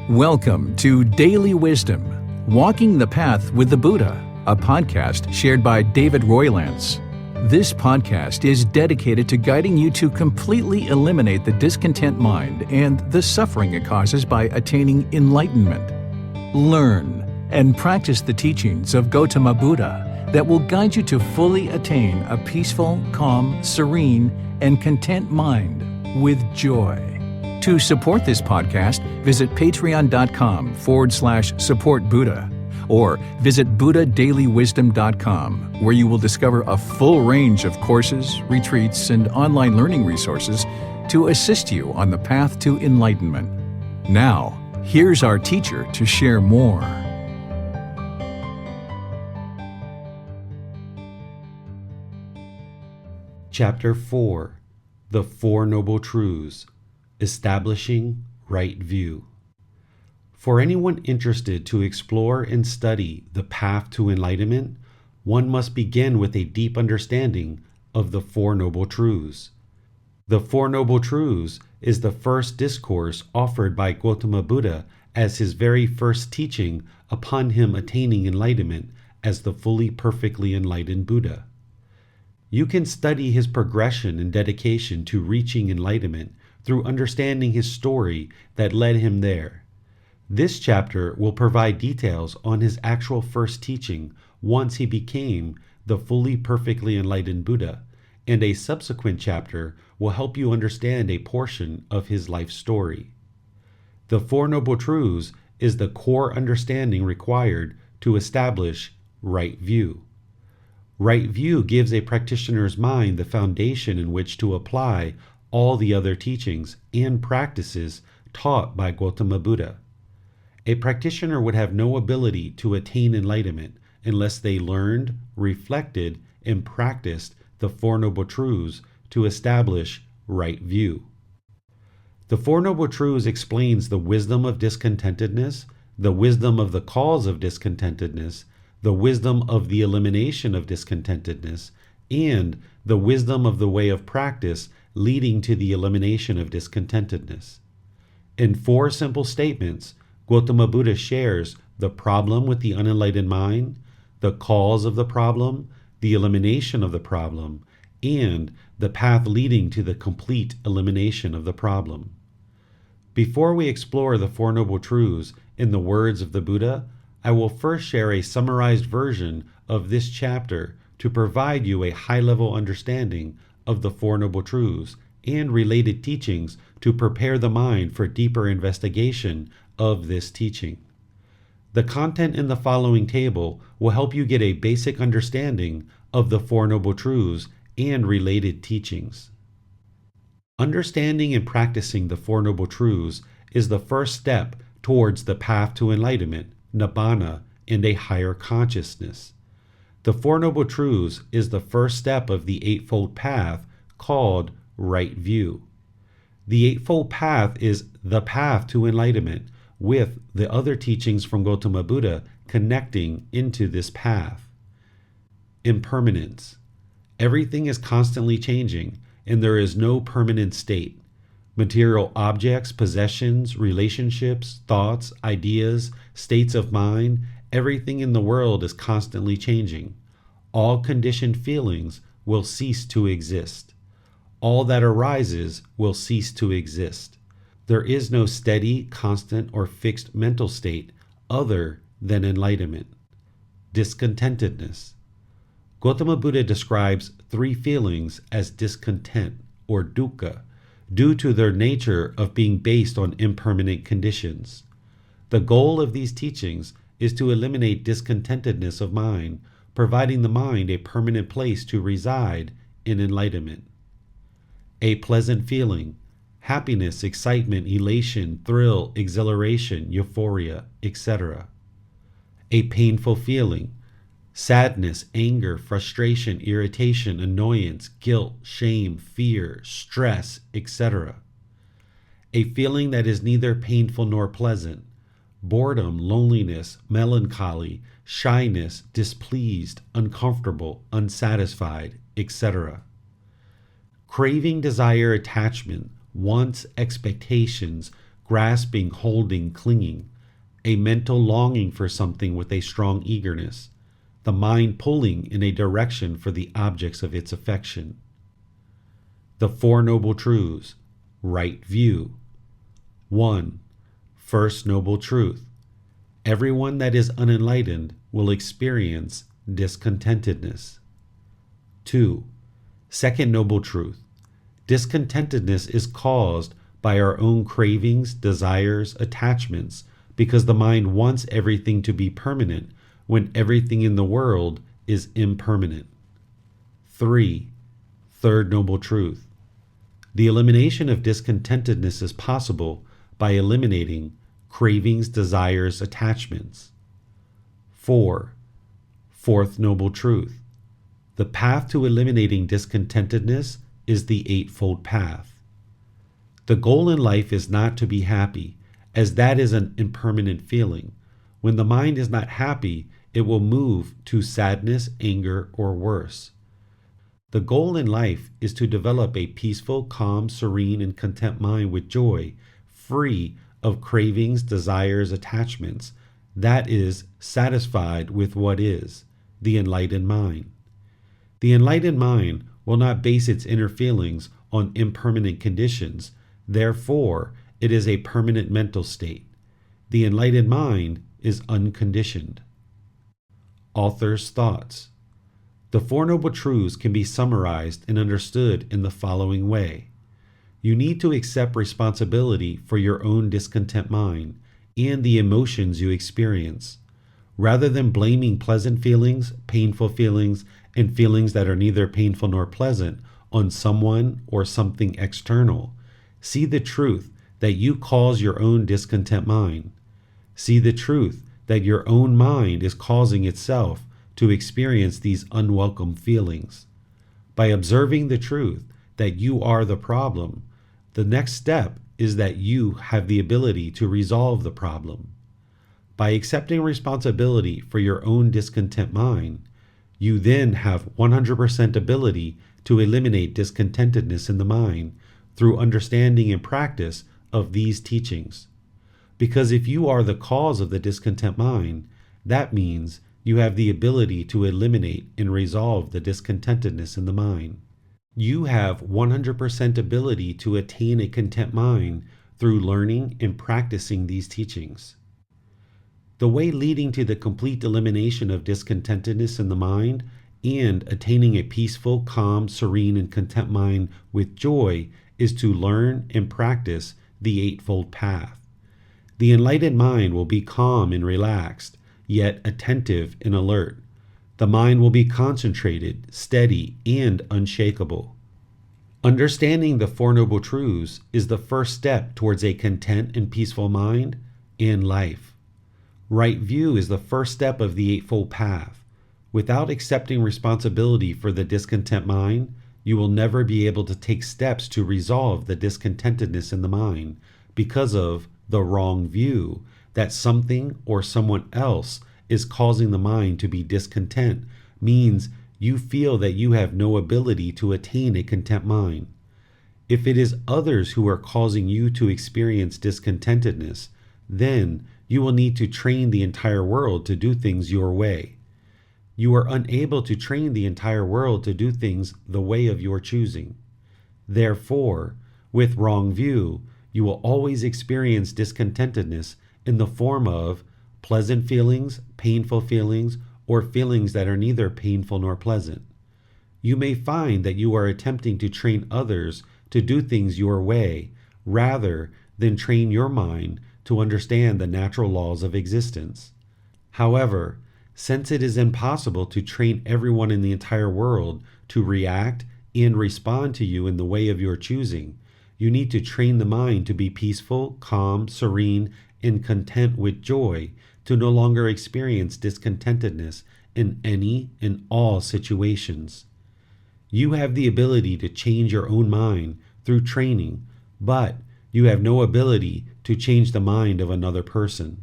Welcome to Daily Wisdom, Walking the Path with the Buddha, a podcast shared by David Roylance. This podcast is dedicated to guiding you to completely eliminate the discontent mind and the suffering it causes by attaining enlightenment. Learn and practice the teachings of Gotama Buddha that will guide you to fully attain a peaceful, calm, serene, and content mind with joy. To support this podcast, visit patreon.com/support Buddha or visit buddhadailywisdom.com, where you will discover a full range of courses, retreats, and online learning resources to assist you on the path to enlightenment. Now, here's our teacher to share more. Chapter 4. The Four Noble Truths. Establishing Right View. For anyone interested to explore and study the path to enlightenment, one must begin with a deep understanding of the Four Noble Truths. The Four Noble Truths is the first discourse offered by Gotama Buddha as his very first teaching upon him attaining enlightenment as the fully perfectly enlightened Buddha. You can study his progression and dedication to reaching enlightenment through understanding his story that led him there. This chapter will provide details on his actual first teaching once he became the fully perfectly enlightened Buddha, and a subsequent chapter will help you understand a portion of his life story. The Four Noble Truths is the core understanding required to establish right view. Right view gives a practitioner's mind the foundation in which to apply all the other teachings and practices taught by Gotama Buddha. A practitioner would have no ability to attain enlightenment unless they learned, reflected, and practiced the Four Noble Truths to establish right view. The Four Noble Truths explains the wisdom of discontentedness, the wisdom of the cause of discontentedness, the wisdom of the elimination of discontentedness, and the wisdom of the way of practice leading to the elimination of discontentedness. In four simple statements, Gotama Buddha shares the problem with the unenlightened mind, the cause of the problem, the elimination of the problem, and the path leading to the complete elimination of the problem. Before we explore the Four Noble Truths in the words of the Buddha, I will first share a summarized version of this chapter to provide you a high-level understanding of the Four Noble Truths and related teachings to prepare the mind for deeper investigation of this teaching. The content in the following table will help you get a basic understanding of the Four Noble Truths and related teachings. Understanding and practicing the Four Noble Truths is the first step towards the path to enlightenment, nibbana, and a higher consciousness. The Four Noble Truths is the first step of the Eightfold Path called right view. The Eightfold Path is the path to enlightenment, with the other teachings from Gotama Buddha connecting into this path. Impermanence. Everything is constantly changing, and there is no permanent state. Material objects, possessions, relationships, thoughts, ideas, states of mind, everything in the world is constantly changing. All conditioned feelings will cease to exist. All that arises will cease to exist. There is no steady, constant, or fixed mental state other than enlightenment. Discontentedness. Gotama Buddha describes three feelings as discontent or dukkha, due to their nature of being based on impermanent conditions. The goal of these teachings is to eliminate discontentedness of mind, providing the mind a permanent place to reside in enlightenment. A pleasant feeling, happiness, excitement, elation, thrill, exhilaration, euphoria, etc. A painful feeling, sadness, anger, frustration, irritation, annoyance, guilt, shame, fear, stress, etc. A feeling that is neither painful nor pleasant, boredom, loneliness, melancholy, shyness, displeased, uncomfortable, unsatisfied, etc. Craving, desire, attachment, wants, expectations, grasping, holding, clinging, a mental longing for something with a strong eagerness, the mind pulling in a direction for the objects of its affection. The Four Noble Truths, right view. 1. First Noble Truth. Everyone that is unenlightened will experience discontentedness. 2. Second Noble Truth. Discontentedness is caused by our own cravings, desires, attachments, because the mind wants everything to be permanent when everything in the world is impermanent. 3. Third Noble Truth. The elimination of discontentedness is possible by eliminating cravings, desires, attachments. 4. Fourth Noble Truth. The path to eliminating discontentedness is the Eightfold Path. The goal in life is not to be happy, as that is an impermanent feeling. When the mind is not happy, it will move to sadness, anger, or worse. The goal in life is to develop a peaceful, calm, serene, and content mind with joy, free of cravings, desires, attachments, that is, satisfied with what is, the enlightened mind. The enlightened mind will not base its inner feelings on impermanent conditions, therefore, it is a permanent mental state. The enlightened mind is unconditioned. Author's thoughts. The Four Noble Truths can be summarized and understood in the following way. You need to accept responsibility for your own discontent mind and the emotions you experience. Rather than blaming pleasant feelings, painful feelings, and feelings that are neither painful nor pleasant on someone or something external, see the truth that you cause your own discontent mind. See the truth that your own mind is causing itself to experience these unwelcome feelings. By observing the truth that you are the problem, the next step is that you have the ability to resolve the problem. By accepting responsibility for your own discontent mind, you then have 100% ability to eliminate discontentedness in the mind through understanding and practice of these teachings. Because if you are the cause of the discontent mind, that means you have the ability to eliminate and resolve the discontentedness in the mind. You have 100% ability to attain a content mind through learning and practicing these teachings. The way leading to the complete elimination of discontentedness in the mind and attaining a peaceful, calm, serene, and content mind with joy is to learn and practice the Eightfold Path. The enlightened mind will be calm and relaxed, yet attentive and alert. The mind will be concentrated, steady, and unshakable. Understanding the Four Noble Truths is the first step towards a content and peaceful mind and life. Right view is the first step of the Eightfold Path. Without accepting responsibility for the discontent mind, you will never be able to take steps to resolve the discontentedness in the mind because of the wrong view that something or someone else is causing the mind to be discontent means you feel that you have no ability to attain a content mind. If it is others who are causing you to experience discontentedness, then you will need to train the entire world to do things your way. You are unable to train the entire world to do things the way of your choosing. Therefore, with wrong view, you will always experience discontentedness in the form of pleasant feelings, painful feelings, or feelings that are neither painful nor pleasant. You may find that you are attempting to train others to do things your way rather than train your mind to understand the natural laws of existence. However, since it is impossible to train everyone in the entire world to react and respond to you in the way of your choosing, you need to train the mind to be peaceful, calm, serene, and content with joy, to no longer experience discontentedness in any and all situations. You have the ability to change your own mind through training, but you have no ability to change the mind of another person.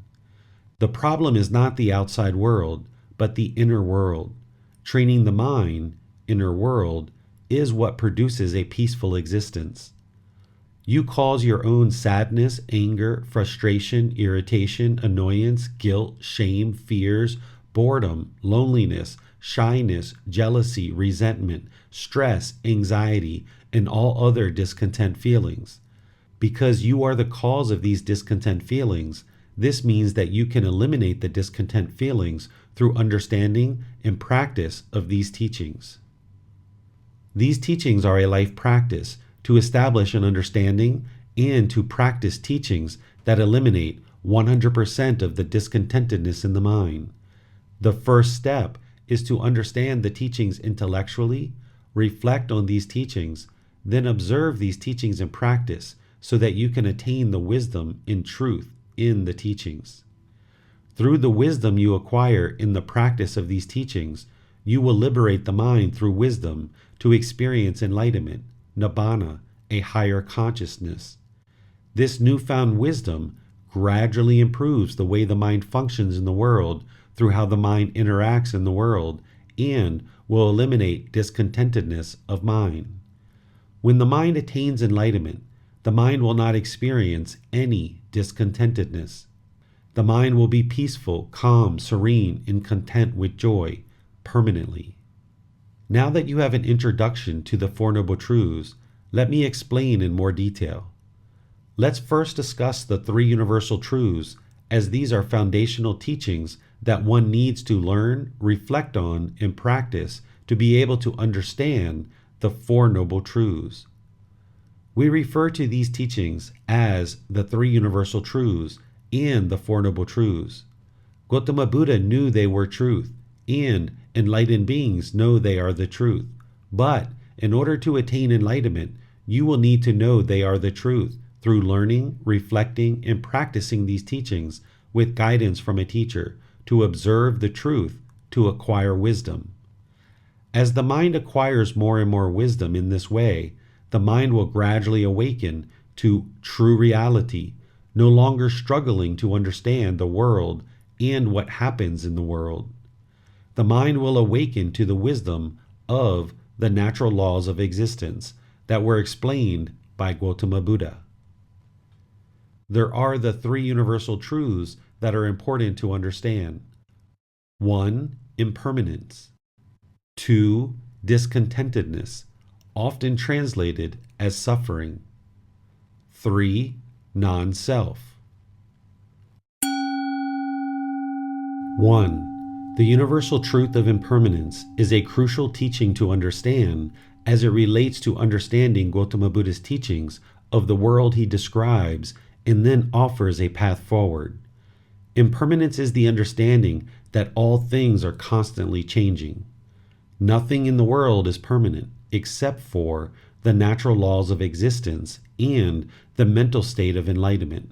The problem is not the outside world, but the inner world. Training the mind, inner world, is what produces a peaceful existence. You cause your own sadness, anger, frustration, irritation, annoyance, guilt, shame, fears, boredom, loneliness, shyness, jealousy, resentment, stress, anxiety, and all other discontent feelings. Because you are the cause of these discontent feelings, this means that you can eliminate the discontent feelings through understanding and practice of these teachings. These teachings are a life practice to establish an understanding and to practice teachings that eliminate 100% of the discontentedness in the mind. The first step is to understand the teachings intellectually, reflect on these teachings, then observe these teachings in practice so that you can attain the wisdom in truth in the teachings. Through the wisdom you acquire in the practice of these teachings, you will liberate the mind through wisdom to experience enlightenment, nibbana, a higher consciousness. This newfound wisdom gradually improves the way the mind functions in the world through how the mind interacts in the world and will eliminate discontentedness of mind. When the mind attains enlightenment, the mind will not experience any discontentedness. The mind will be peaceful, calm, serene, and content with joy permanently. Now that you have an introduction to the Four Noble Truths, let me explain in more detail. Let's first discuss the three universal truths, as these are foundational teachings that one needs to learn, reflect on, and practice to be able to understand the Four Noble Truths. We refer to these teachings as the three universal truths and the Four Noble Truths. Gotama Buddha knew they were truth, and enlightened beings know they are the truth. But in order to attain enlightenment, you will need to know they are the truth through learning, reflecting, and practicing these teachings with guidance from a teacher to observe the truth to acquire wisdom. As the mind acquires more and more wisdom in this way, the mind will gradually awaken to true reality, no longer struggling to understand the world and what happens in the world. The mind will awaken to the wisdom of the natural laws of existence that were explained by Gotama Buddha. There are the three universal truths that are important to understand. 1. Impermanence. 2. Discontentedness, often translated as suffering. 3. Non-self. 1. The universal truth of impermanence is a crucial teaching to understand as it relates to understanding Gotama Buddha's teachings of the world he describes and then offers a path forward. Impermanence is the understanding that all things are constantly changing. Nothing in the world is permanent except for the natural laws of existence and the mental state of enlightenment.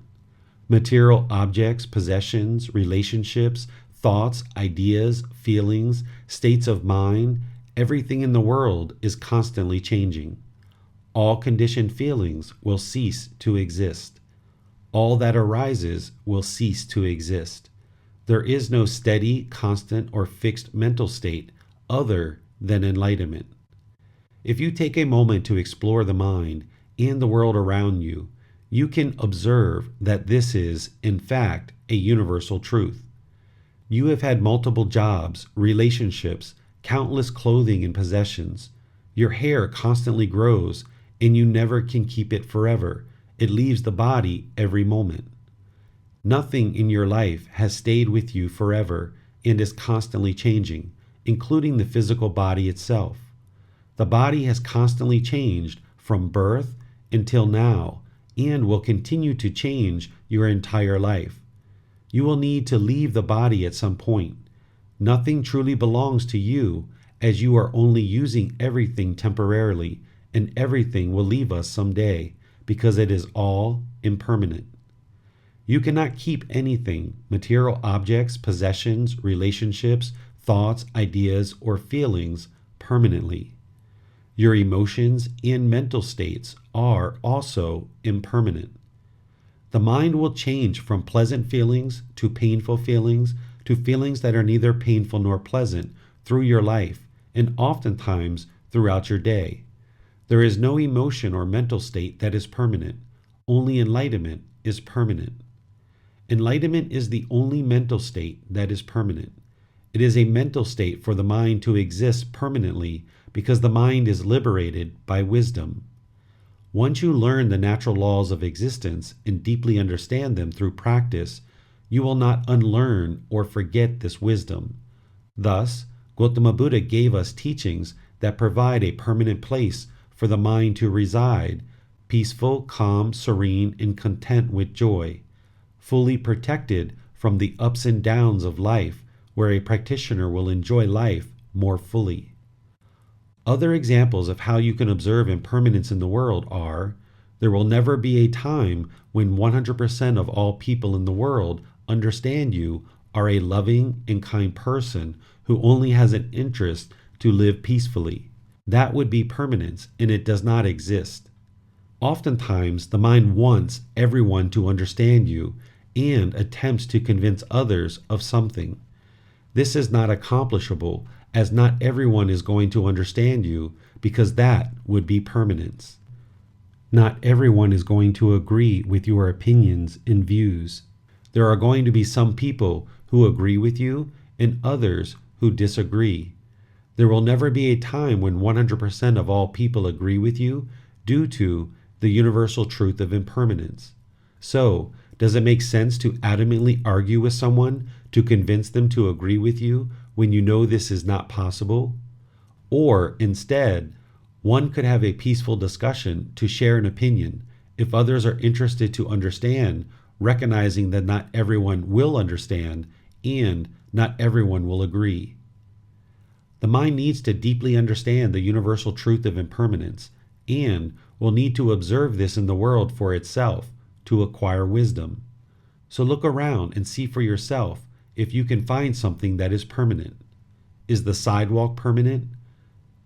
Material objects, possessions, relationships, thoughts, ideas, feelings, states of mind, everything in the world is constantly changing. All conditioned feelings will cease to exist. All that arises will cease to exist. There is no steady, constant, or fixed mental state other than enlightenment. If you take a moment to explore the mind and the world around you, you can observe that this is, in fact, a universal truth. You have had multiple jobs, relationships, countless clothing and possessions. Your hair constantly grows, and you never can keep it forever. It leaves the body every moment. Nothing in your life has stayed with you forever and is constantly changing, including the physical body itself. The body has constantly changed from birth until now and will continue to change your entire life. You will need to leave the body at some point. Nothing truly belongs to you, as you are only using everything temporarily, and everything will leave us someday because it is all impermanent. You cannot keep anything, material objects, possessions, relationships, thoughts, ideas, or feelings permanently. Your emotions and mental states are also impermanent. The mind will change from pleasant feelings to painful feelings to feelings that are neither painful nor pleasant through your life and oftentimes throughout your day. There is no emotion or mental state that is permanent. Only enlightenment is permanent. Enlightenment is the only mental state that is permanent. It is a mental state for the mind to exist permanently because the mind is liberated by wisdom. Once you learn the natural laws of existence and deeply understand them through practice, you will not unlearn or forget this wisdom. Thus, Gotama Buddha gave us teachings that provide a permanent place for the mind to reside, peaceful, calm, serene, and content with joy, fully protected from the ups and downs of life, where a practitioner will enjoy life more fully. Other examples of how you can observe impermanence in the world are: there will never be a time when 100% of all people in the world understand you are a loving and kind person who only has an interest to live peacefully. That would be permanence, and it does not exist. Oftentimes, the mind wants everyone to understand you and attempts to convince others of something. This is not accomplishable, as not everyone is going to understand you, because that would be permanence. Not everyone is going to agree with your opinions and views. There are going to be some people who agree with you and others who disagree. There will never be a time when 100% of all people agree with you due to the universal truth of impermanence. So, does it make sense to adamantly argue with someone to convince them to agree with you when you know this is not possible? Or, instead, one could have a peaceful discussion to share an opinion if others are interested to understand, recognizing that not everyone will understand and not everyone will agree. The mind needs to deeply understand the universal truth of impermanence and will need to observe this in the world for itself to acquire wisdom. So look around and see for yourself if you can find something that is permanent. Is the sidewalk permanent?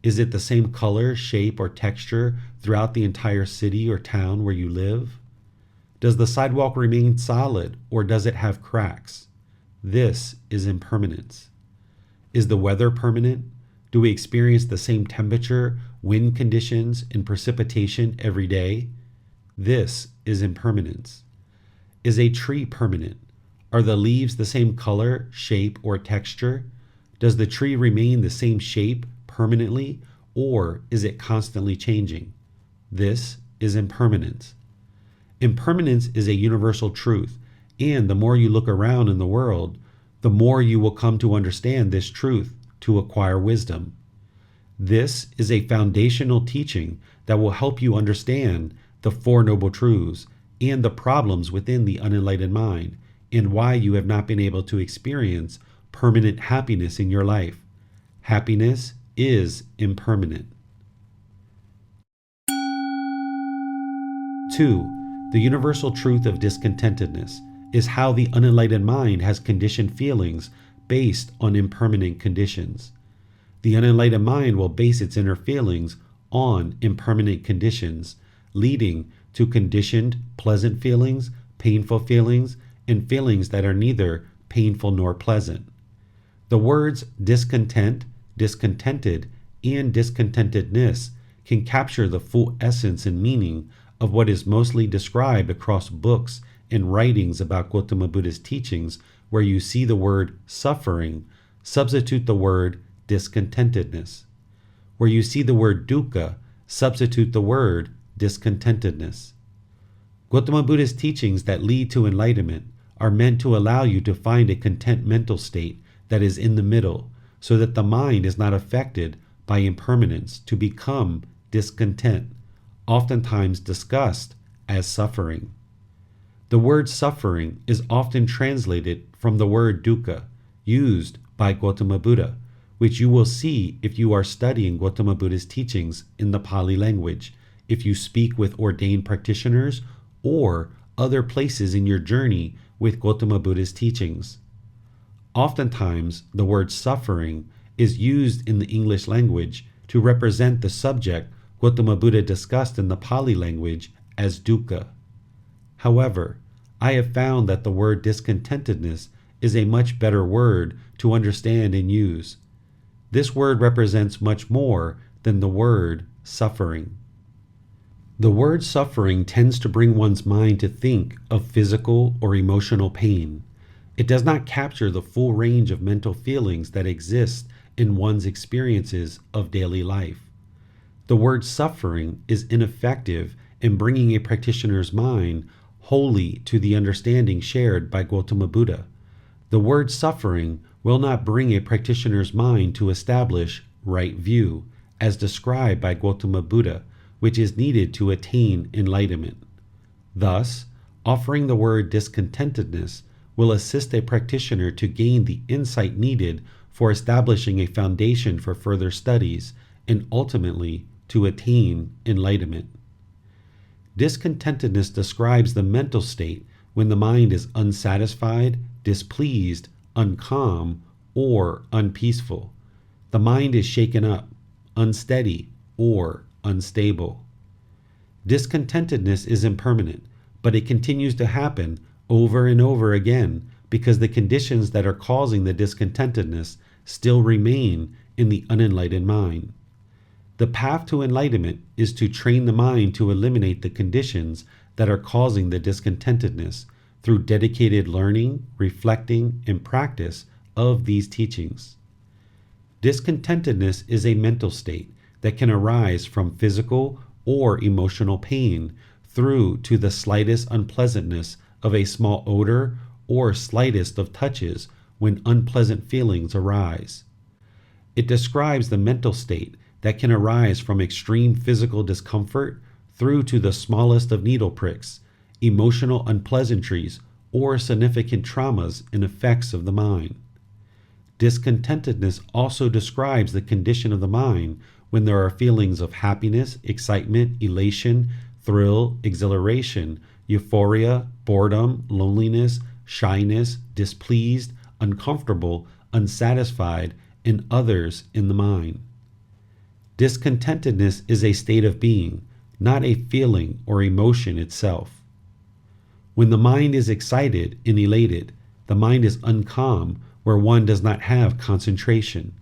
Is it the same color, shape, or texture throughout the entire city or town where you live? Does the sidewalk remain solid or does it have cracks? This is impermanence. Is the weather permanent? Do we experience the same temperature, wind conditions, and precipitation every day? This is impermanence. Is a tree permanent? Are the leaves the same color, shape, or texture? Does the tree remain the same shape permanently, or is it constantly changing? This is impermanence. Impermanence is a universal truth, and the more you look around in the world, the more you will come to understand this truth to acquire wisdom. This is a foundational teaching that will help you understand the Four Noble Truths and the problems within the unenlightened mind, and why you have not been able to experience permanent happiness in your life. Happiness is impermanent. 2. The universal truth of discontentedness is how the unenlightened mind has conditioned feelings based on impermanent conditions. The unenlightened mind will base its inner feelings on impermanent conditions, leading to conditioned pleasant feelings, painful feelings, and feelings that are neither painful nor pleasant. The words discontent, discontented, and discontentedness can capture the full essence and meaning of what is mostly described across books and writings about Gotama Buddha's teachings, where you see the word suffering, substitute the word discontentedness. Where you see the word dukkha, substitute the word discontentedness. Gotama Buddha's teachings that lead to enlightenment are meant to allow you to find a content mental state that is in the middle, so that the mind is not affected by impermanence to become discontent, oftentimes discussed as suffering. The word suffering is often translated from the word dukkha, used by Gotama Buddha, which you will see if you are studying Gotama Buddha's teachings in the Pali language, if you speak with ordained practitioners, or other places in your journey with Gotama Buddha's teachings. Oftentimes, the word suffering is used in the English language to represent the subject Gotama Buddha discussed in the Pali language as dukkha. However, I have found that the word discontentedness is a much better word to understand and use. This word represents much more than the word suffering. The word suffering tends to bring one's mind to think of physical or emotional pain. It does not capture the full range of mental feelings that exist in one's experiences of daily life. The word suffering is ineffective in bringing a practitioner's mind wholly to the understanding shared by Gotama Buddha. The word suffering will not bring a practitioner's mind to establish right view, as described by Gotama Buddha, which is needed to attain enlightenment. Thus, offering the word discontentedness will assist a practitioner to gain the insight needed for establishing a foundation for further studies and ultimately to attain enlightenment. Discontentedness describes the mental state when the mind is unsatisfied, displeased, uncalm, or unpeaceful. The mind is shaken up, unsteady, or unstable. Discontentedness is impermanent, but it continues to happen over and over again because the conditions that are causing the discontentedness still remain in the unenlightened mind. The path to enlightenment is to train the mind to eliminate the conditions that are causing the discontentedness through dedicated learning, reflecting, and practice of these teachings. Discontentedness is a mental state that can arise from physical or emotional pain through to the slightest unpleasantness of a small odor or slightest of touches when unpleasant feelings arise. It describes the mental state that can arise from extreme physical discomfort through to the smallest of needle pricks, emotional unpleasantries, or significant traumas and effects of the mind. Discontentedness also describes the condition of the mind when there are feelings of happiness, excitement, elation, thrill, exhilaration, euphoria, boredom, loneliness, shyness, displeased, uncomfortable, unsatisfied, and others in the mind. Discontentedness is a state of being, not a feeling or emotion itself. When the mind is excited and elated, the mind is uncalm where one does not have concentration.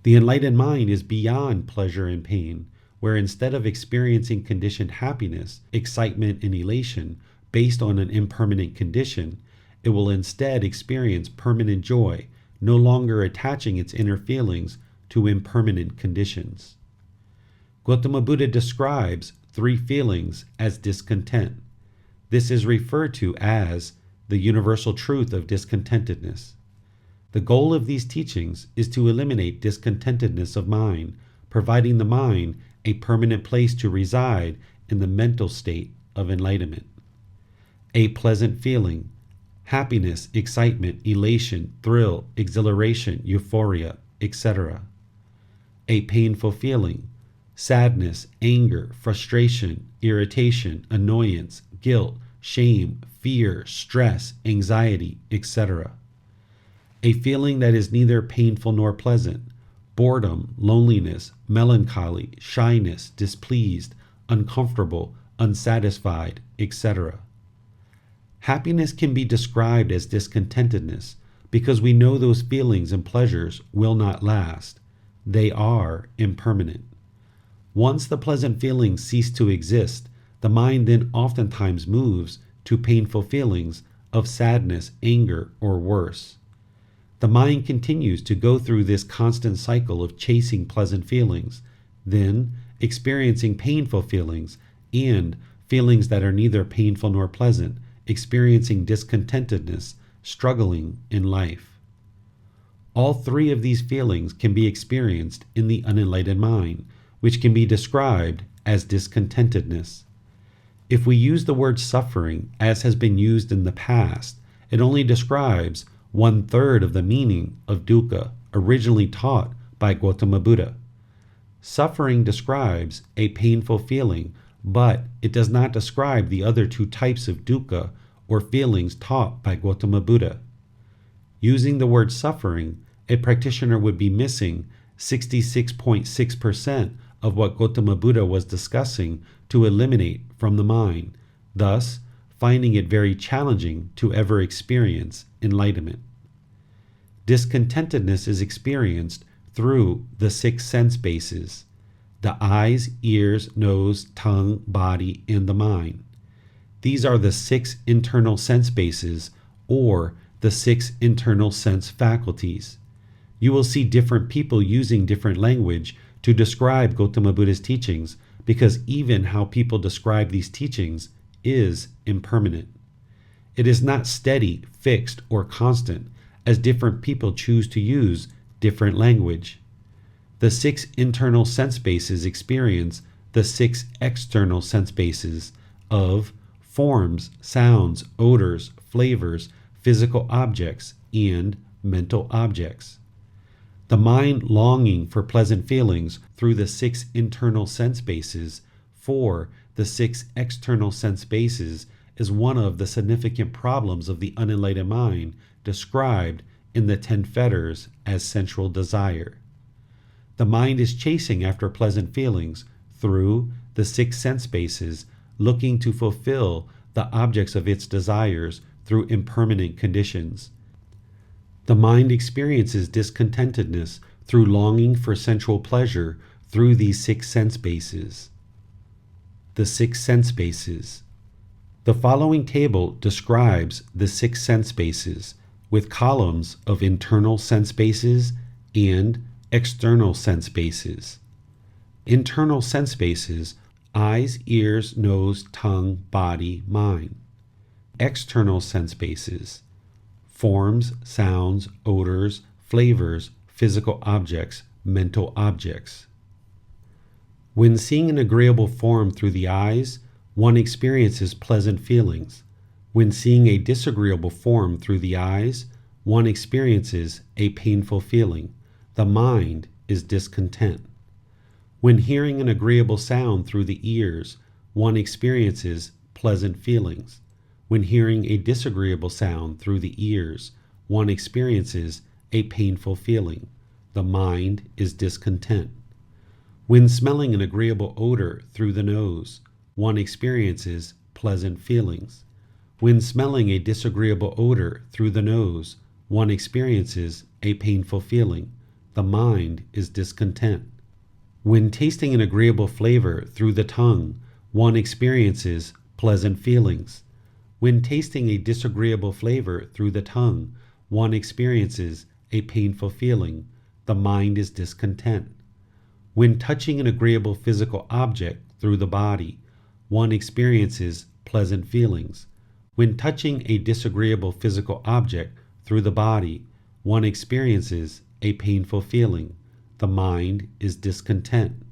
The enlightened mind is beyond pleasure and pain, where instead of experiencing conditioned happiness, excitement, and elation based on an impermanent condition, it will instead experience permanent joy, no longer attaching its inner feelings to impermanent conditions. Gotama Buddha describes 3 feelings as discontent. This is referred to as the universal truth of discontentedness. The goal of these teachings is to eliminate discontentedness of mind, providing the mind a permanent place to reside in the mental state of enlightenment. A pleasant feeling, happiness, excitement, elation, thrill, exhilaration, euphoria, etc. A painful feeling, sadness, anger, frustration, irritation, annoyance, guilt, shame, fear, stress, anxiety, etc. A feeling that is neither painful nor pleasant, boredom, loneliness, melancholy, shyness, displeased, uncomfortable, unsatisfied, etc. Happiness can be described as discontentedness because we know those feelings and pleasures will not last. They are impermanent. Once the pleasant feelings cease to exist, the mind then oftentimes moves to painful feelings of sadness, anger, or worse. The mind continues to go through this constant cycle of chasing pleasant feelings, then experiencing painful feelings, and feelings that are neither painful nor pleasant, experiencing discontentedness, struggling in life. All 3 of these feelings can be experienced in the unenlightened mind, which can be described as discontentedness. If we use the word suffering as has been used in the past, it only describes 1/3 of the meaning of dukkha originally taught by Gotama Buddha. Suffering describes a painful feeling, but it does not describe the other 2 types of dukkha or feelings taught by Gotama Buddha. Using the word suffering, a practitioner would be missing 66.6% of what Gotama Buddha was discussing to eliminate from the mind, thus finding it very challenging to ever experience enlightenment. Discontentedness is experienced through the 6 sense bases. the eyes, ears, nose, tongue, body, and the mind. These are the 6 internal sense bases, or the 6 internal sense faculties. You will see different people using different language to describe Gotama Buddha's teachings, because even how people describe these teachings is impermanent. It is not steady, fixed, or constant, as different people choose to use different language. The 6 internal sense bases experience the 6 external sense bases of forms, sounds, odors, flavors, physical objects, and mental objects. The mind longing for pleasant feelings through the 6 internal sense bases for the 6 external sense bases is one of the significant problems of the unenlightened mind described in the 10 fetters as sensual desire. The mind is chasing after pleasant feelings through the 6 sense bases, looking to fulfill the objects of its desires through impermanent conditions. The mind experiences discontentedness through longing for sensual pleasure through these 6 sense bases. The 6 sense bases. The following table describes the 6 sense bases with columns of internal sense bases and external sense bases. Internal sense bases: eyes, ears, nose, tongue, body, mind. External sense bases: forms, sounds, odors, flavors, physical objects, mental objects. When seeing an agreeable form through the eyes, one experiences pleasant feelings. When seeing a disagreeable form through the eyes, one experiences a painful feeling. The mind is discontent. When hearing an agreeable sound through the ears, one experiences pleasant feelings. When hearing a disagreeable sound through the ears, one experiences a painful feeling. The mind is discontent. When smelling an agreeable odor through the nose, one experiences pleasant feelings. When smelling a disagreeable odor through the nose, one experiences a painful feeling. The mind is discontent. When tasting an agreeable flavor through the tongue, one experiences pleasant feelings. When tasting a disagreeable flavor through the tongue, one experiences a painful feeling. The mind is discontent. When touching an agreeable physical object through the body, one experiences pleasant feelings. When touching a disagreeable physical object through the body, one experiences a painful feeling. The mind is discontent.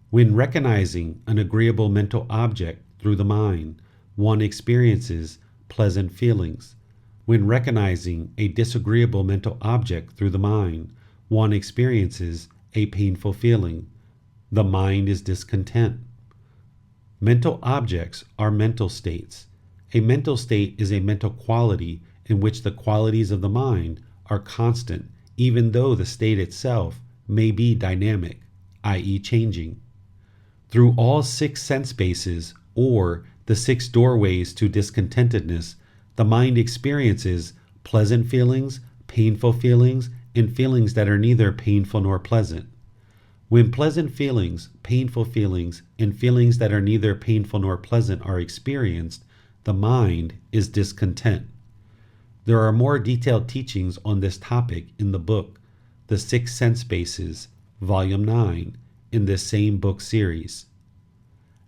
When recognizing an agreeable mental object through the mind, one experiences pleasant feelings. When recognizing a disagreeable mental object through the mind, one experiences a painful feeling. The mind is discontent. Mental objects are mental states. A mental state is a mental quality in which the qualities of the mind are constant, even though the state itself may be dynamic, i.e. changing. Through all 6 sense bases, or the 6 doorways to discontentedness, the mind experiences pleasant feelings, painful feelings, and feelings that are neither painful nor pleasant. When pleasant feelings, painful feelings, and feelings that are neither painful nor pleasant are experienced, the mind is discontent. There are more detailed teachings on this topic in the book, The 6 Sense Bases, Volume 9, in this same book series.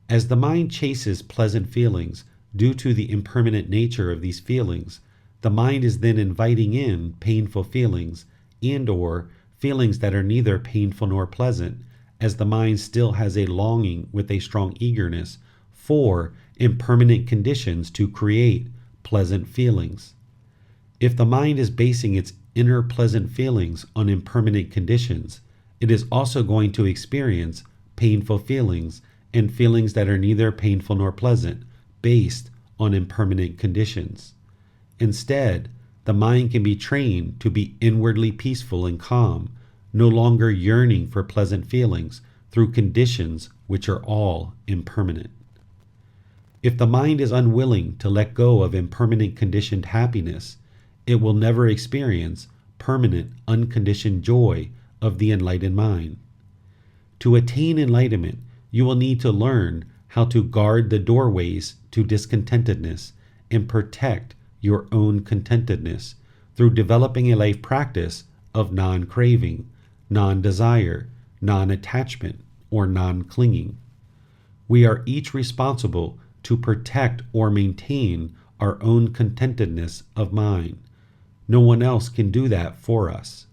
As the mind chases pleasant feelings due to the impermanent nature of these feelings, the mind is then inviting in painful feelings and/or feelings that are neither painful nor pleasant, as the mind still has a longing with a strong eagerness for impermanent conditions to create pleasant feelings. If the mind is basing its inner pleasant feelings on impermanent conditions, it is also going to experience painful feelings and feelings that are neither painful nor pleasant, based on impermanent conditions. Instead, the mind can be trained to be inwardly peaceful and calm, no longer yearning for pleasant feelings through conditions which are all impermanent. If the mind is unwilling to let go of impermanent conditioned happiness, it will never experience permanent unconditioned joy of the enlightened mind. To attain enlightenment, you will need to learn how to guard the doorways to discontentedness and protect your own contentedness through developing a life practice of non-craving, non-desire, non-attachment, or non-clinging. We are each responsible to protect or maintain our own contentedness of mind. No one else can do that for us.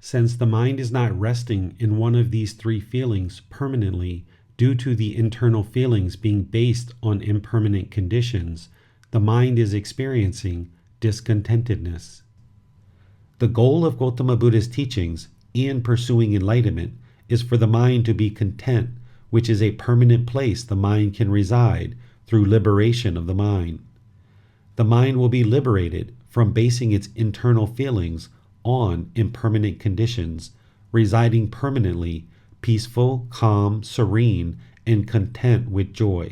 Since the mind is not resting in one of these three feelings permanently due to the internal feelings being based on impermanent conditions, the mind is experiencing discontentedness. The goal of Gautama Buddha's teachings and pursuing enlightenment is for the mind to be content, which is a permanent place the mind can reside through liberation of the mind. The mind will be liberated from basing its internal feelings on impermanent conditions, residing permanently, peaceful, calm, serene, and content with joy.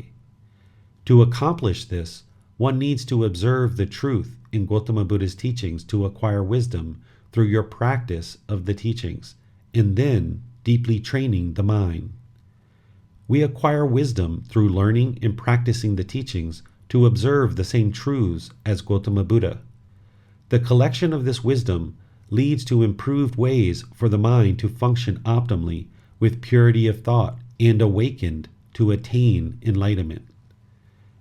To accomplish this, one needs to observe the truth in Gautama Buddha's teachings to acquire wisdom through your practice of the teachings, and then deeply training the mind. We acquire wisdom through learning and practicing the teachings to observe the same truths as Gautama Buddha. The collection of this wisdom leads to improved ways for the mind to function optimally with purity of thought and awakened to attain enlightenment.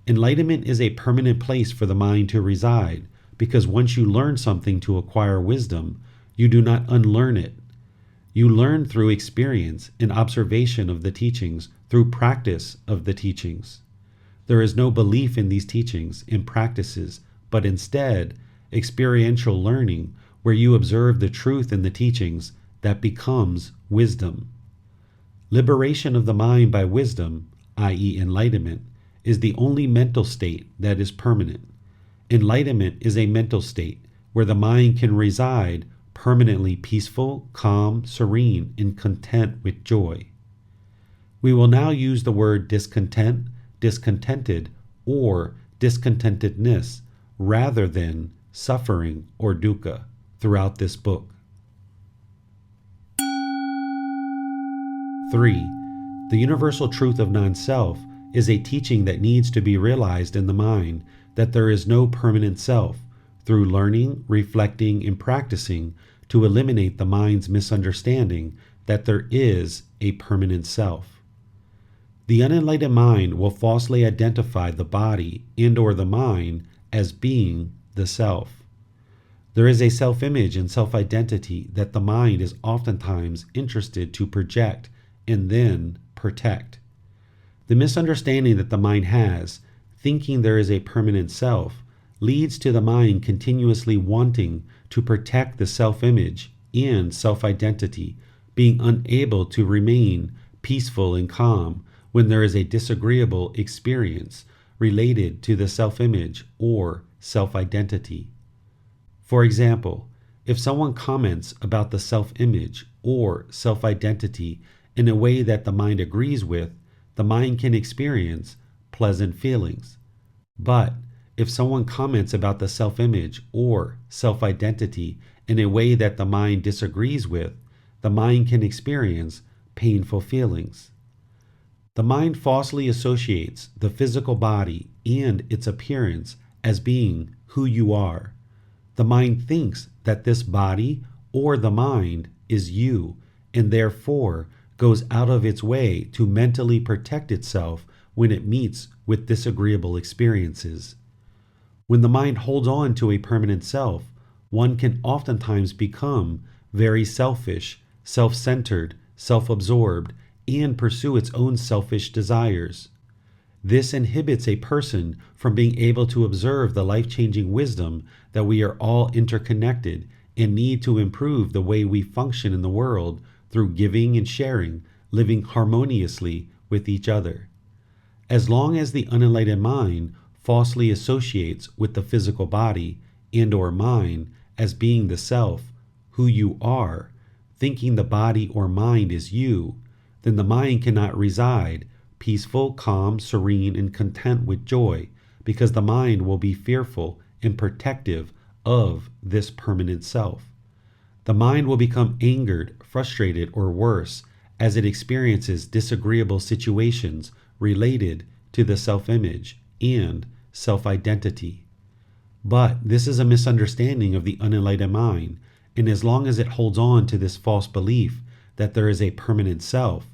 Enlightenment is a permanent place for the mind to reside because once you learn something to acquire wisdom, you do not unlearn it. You learn through experience and observation of the teachings, through practice of the teachings. There is no belief in these teachings and practices, but instead experiential learning where you observe the truth in the teachings that becomes wisdom. Liberation of the mind by wisdom, i.e. enlightenment, is the only mental state that is permanent. Enlightenment is a mental state where the mind can reside permanently peaceful, calm, serene, and content with joy. We will now use the word discontent, discontented, or discontentedness rather than suffering or dukkha throughout this book. 3. The universal truth of non-self is a teaching that needs to be realized in the mind that there is no permanent self through learning, reflecting, and practicing to eliminate the mind's misunderstanding that there is a permanent self. The unenlightened mind will falsely identify the body and/or the mind as being the self. There is a self-image and self-identity that the mind is oftentimes interested to project and then protect. The misunderstanding that the mind has, thinking there is a permanent self, leads to the mind continuously wanting to protect the self-image and self-identity, being unable to remain peaceful and calm when there is a disagreeable experience related to the self-image or self-identity. For example, if someone comments about the self-image or self-identity in a way that the mind agrees with, the mind can experience pleasant feelings. But if someone comments about the self-image or self-identity in a way that the mind disagrees with, the mind can experience painful feelings. The mind falsely associates the physical body and its appearance as being who you are. The mind thinks that this body or the mind is you, and therefore goes out of its way to mentally protect itself when it meets with disagreeable experiences. When the mind holds on to a permanent self, one can oftentimes become very selfish, self-centered, self-absorbed, and pursue its own selfish desires. This inhibits a person from being able to observe the life-changing wisdom that we are all interconnected and need to improve the way we function in the world through giving and sharing, living harmoniously with each other. As long as the unenlightened mind falsely associates with the physical body and/or mind as being the self, who you are, thinking the body or mind is you, then the mind cannot reside peaceful, calm, serene, and content with joy, because the mind will be fearful and protective of this permanent self. The mind will become angered, frustrated, or worse, as it experiences disagreeable situations related to the self-image and self-identity. But this is a misunderstanding of the unenlightened mind, and as long as it holds on to this false belief that there is a permanent self,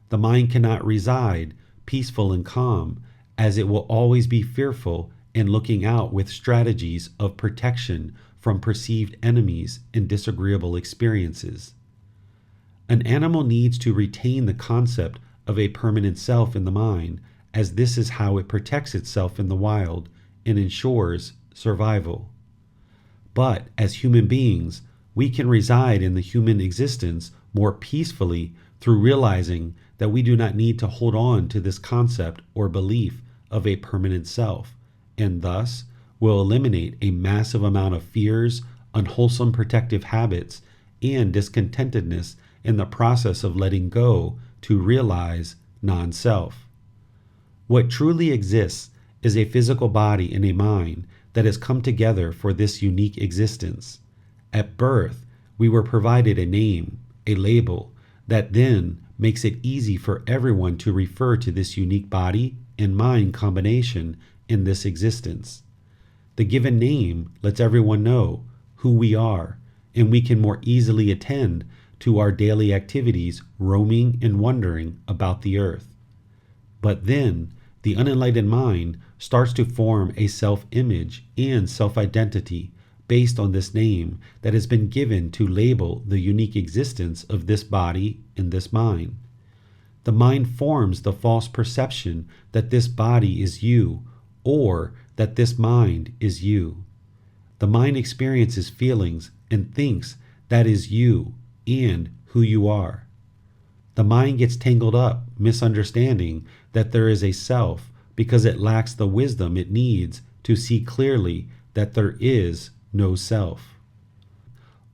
the mind cannot reside peaceful and calm, as it will always be fearful and looking out with strategies of protection from perceived enemies and disagreeable experiences. An animal needs to retain the concept of a permanent self in the mind, as this is how it protects itself in the wild and ensures survival. But as human beings, we can reside in the human existence more peacefully through realizing that we do not need to hold on to this concept or belief of a permanent self, and thus will eliminate a massive amount of fears, unwholesome protective habits, and discontentedness in the process of letting go to realize non-self. What truly exists is a physical body and a mind that has come together for this unique existence. At birth, we were provided a name, a label, that then makes it easy for everyone to refer to this unique body and mind combination in this existence. The given name lets everyone know who we are, and we can more easily attend to our daily activities, roaming and wandering about the earth. But then, the unenlightened mind starts to form a self-image and self-identity based on this name that has been given to label the unique existence of this body and this mind. The mind forms the false perception that this body is you, or that this mind is you. The mind experiences feelings and thinks that is you and who you are. The mind gets tangled up, misunderstanding that there is a self because it lacks the wisdom it needs to see clearly that there is no self.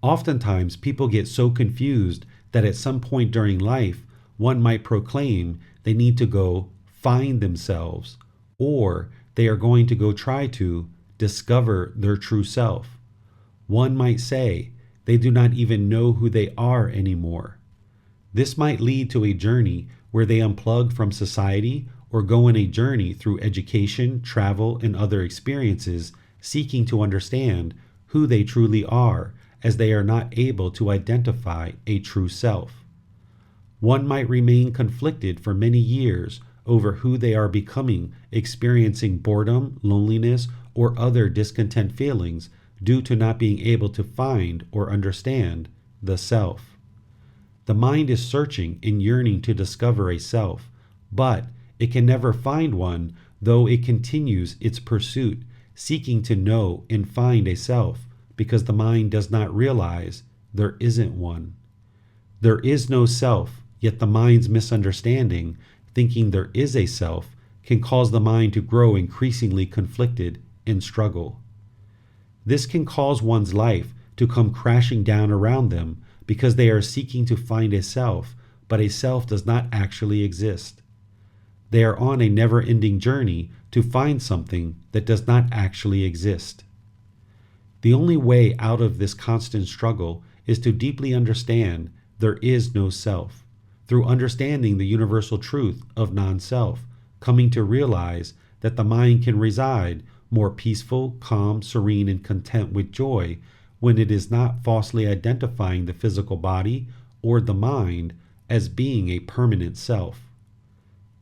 Oftentimes, people get so confused that at some point during life, one might proclaim they need to go find themselves, or they are going to go try to discover their true self. One might say they do not even know who they are anymore. This might lead to a journey where they unplug from society or go on a journey through education, travel, and other experiences, seeking to understand who they truly are, as they are not able to identify a true self. One might remain conflicted for many years over who they are becoming, experiencing boredom, loneliness, or other discontent feelings due to not being able to find or understand the self. The mind is searching and yearning to discover a self, but it can never find one, though it continues its pursuit, seeking to know and find a self, because the mind does not realize there isn't one. There is no self, yet the mind's misunderstanding, thinking there is a self, can cause the mind to grow increasingly conflicted and struggle. This can cause one's life to come crashing down around them because they are seeking to find a self, but a self does not actually exist. They are on a never-ending journey to find something that does not actually exist. The only way out of this constant struggle is to deeply understand there is no self, through understanding the universal truth of non-self, coming to realize that the mind can reside more peaceful, calm, serene, and content with joy when it is not falsely identifying the physical body or the mind as being a permanent self.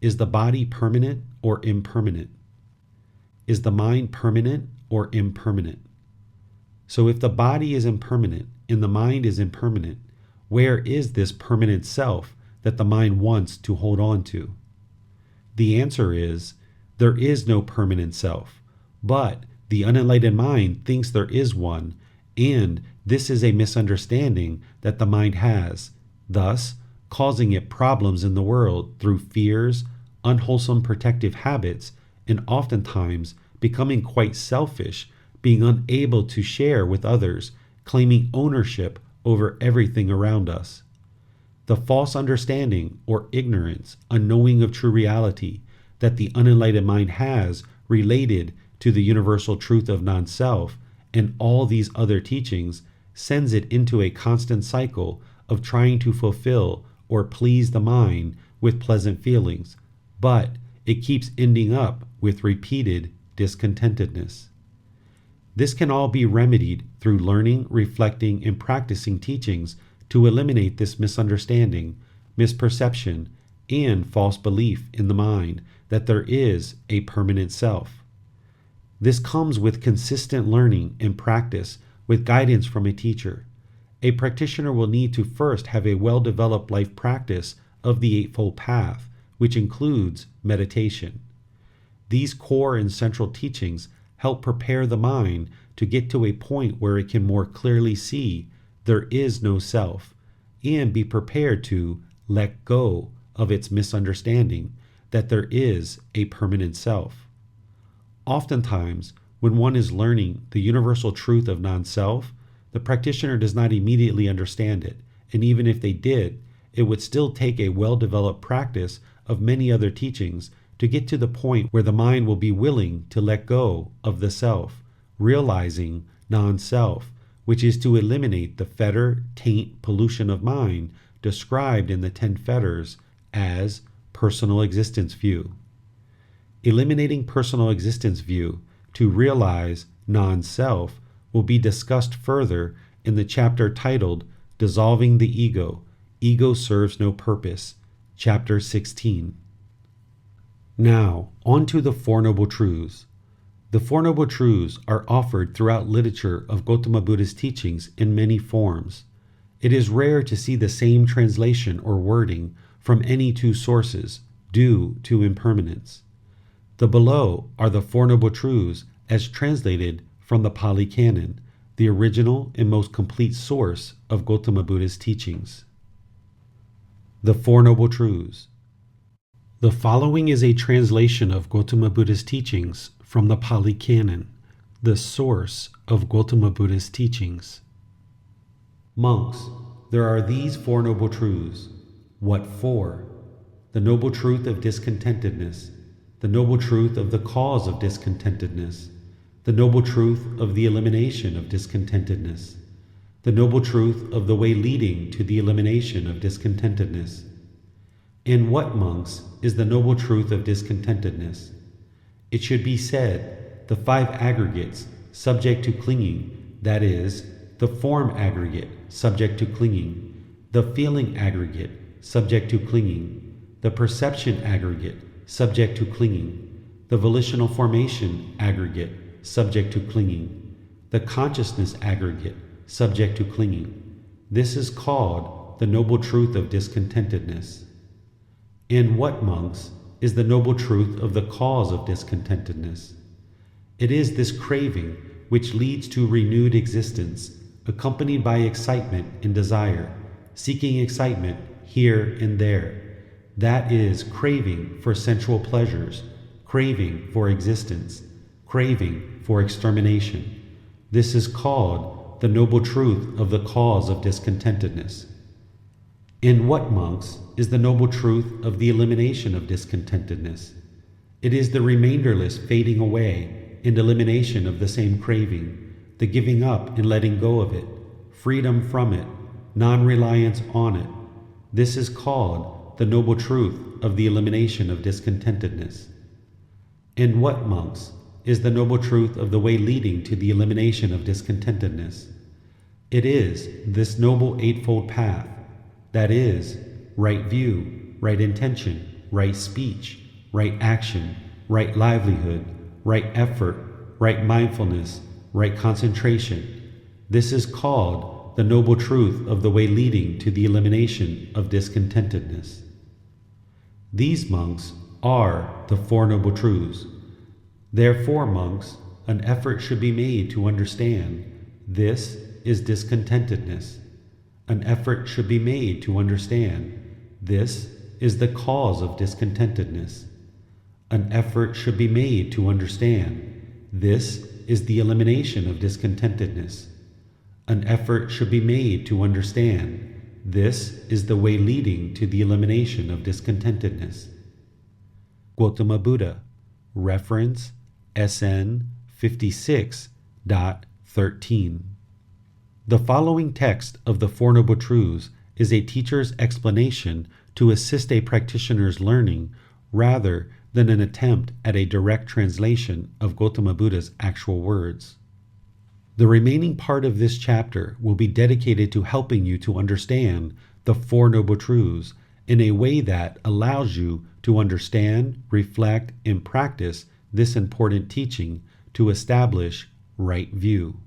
Is the body permanent or impermanent? Is the mind permanent or impermanent? So if the body is impermanent and the mind is impermanent, where is this permanent self that the mind wants to hold on to? The answer is, there is no permanent self, but the unenlightened mind thinks there is one, and this is a misunderstanding that the mind has, thus causing it problems in the world through fears, unwholesome protective habits, and oftentimes becoming quite selfish, being unable to share with others, claiming ownership over everything around us. The false understanding or ignorance, unknowing of true reality that the unenlightened mind has related to the universal truth of non-self and all these other teachings, sends it into a constant cycle of trying to fulfill or please the mind with pleasant feelings, but it keeps ending up with repeated discontentedness. This can all be remedied through learning, reflecting, and practicing teachings to eliminate this misunderstanding, misperception, and false belief in the mind that there is a permanent self. This comes with consistent learning and practice with guidance from a teacher. A practitioner will need to first have a well-developed life practice of the Eightfold Path, which includes meditation. These core and central teachings help prepare the mind to get to a point where it can more clearly see there is no self and be prepared to let go of its misunderstanding that there is a permanent self. Oftentimes, when one is learning the universal truth of non-self, the practitioner does not immediately understand it, and even if they did, it would still take a well-developed practice of many other teachings to get to the point where the mind will be willing to let go of the self, realizing non-self, which is to eliminate the fetter, taint, pollution of mind described in the 10 fetters as personal existence view. Eliminating personal existence view to realize non-self will be discussed further in the chapter titled Dissolving the Ego, Ego Serves No Purpose, Chapter 16. Now, on to the Four Noble Truths. The Four Noble Truths are offered throughout literature of Gotama Buddha's teachings in many forms. It is rare to see the same translation or wording from any two sources, due to impermanence. The below are the Four Noble Truths as translated from the Pali Canon, the original and most complete source of Gotama Buddha's teachings. The Four Noble Truths. The following is a translation of Gotama Buddha's teachings from the Pali Canon, the source of Gotama Buddha's teachings. Monks, there are these Four Noble Truths. What for? The noble truth of discontentedness, the noble truth of the cause of discontentedness, the noble truth of the elimination of discontentedness, the noble truth of the way leading to the elimination of discontentedness. And what, monks, is the noble truth of discontentedness? It should be said, the 5 aggregates subject to clinging, that is, the form aggregate subject to clinging, the feeling aggregate subject to clinging, the perception aggregate subject to clinging, the volitional formation aggregate subject to clinging, the consciousness aggregate subject to clinging. This is called the noble truth of discontentedness. And what, monks, is the noble truth of the cause of discontentedness? It is this craving which leads to renewed existence, accompanied by excitement and desire, seeking excitement here and there. That is craving for sensual pleasures, craving for existence, craving for extermination. This is called the noble truth of the cause of discontentedness. And what, monks, is the noble truth of the elimination of discontentedness? It is the remainderless fading away and elimination of the same craving, the giving up and letting go of it, freedom from it, non-reliance on it. This is called the noble truth of the elimination of discontentedness. And what, monks, is the noble truth of the way leading to the elimination of discontentedness? It is this noble Eightfold Path, that is, right view, right intention, right speech, right action, right livelihood, right effort, right mindfulness, right concentration. This is called the noble truth of the way leading to the elimination of discontentedness. These, monks, are the Four Noble Truths. Therefore, monks, an effort should be made to understand this is discontentedness. An effort should be made to understand this is the cause of discontentedness. An effort should be made to understand this is the elimination of discontentedness. An effort should be made to understand this is the way leading to the elimination of discontentedness. Gotama Buddha, reference SN 56.13. The following text of the Four Noble Truths is a teacher's explanation to assist a practitioner's learning rather than an attempt at a direct translation of Gotama Buddha's actual words. The remaining part of this chapter will be dedicated to helping you to understand the Four Noble Truths in a way that allows you to understand, reflect, and practice this important teaching to establish right view.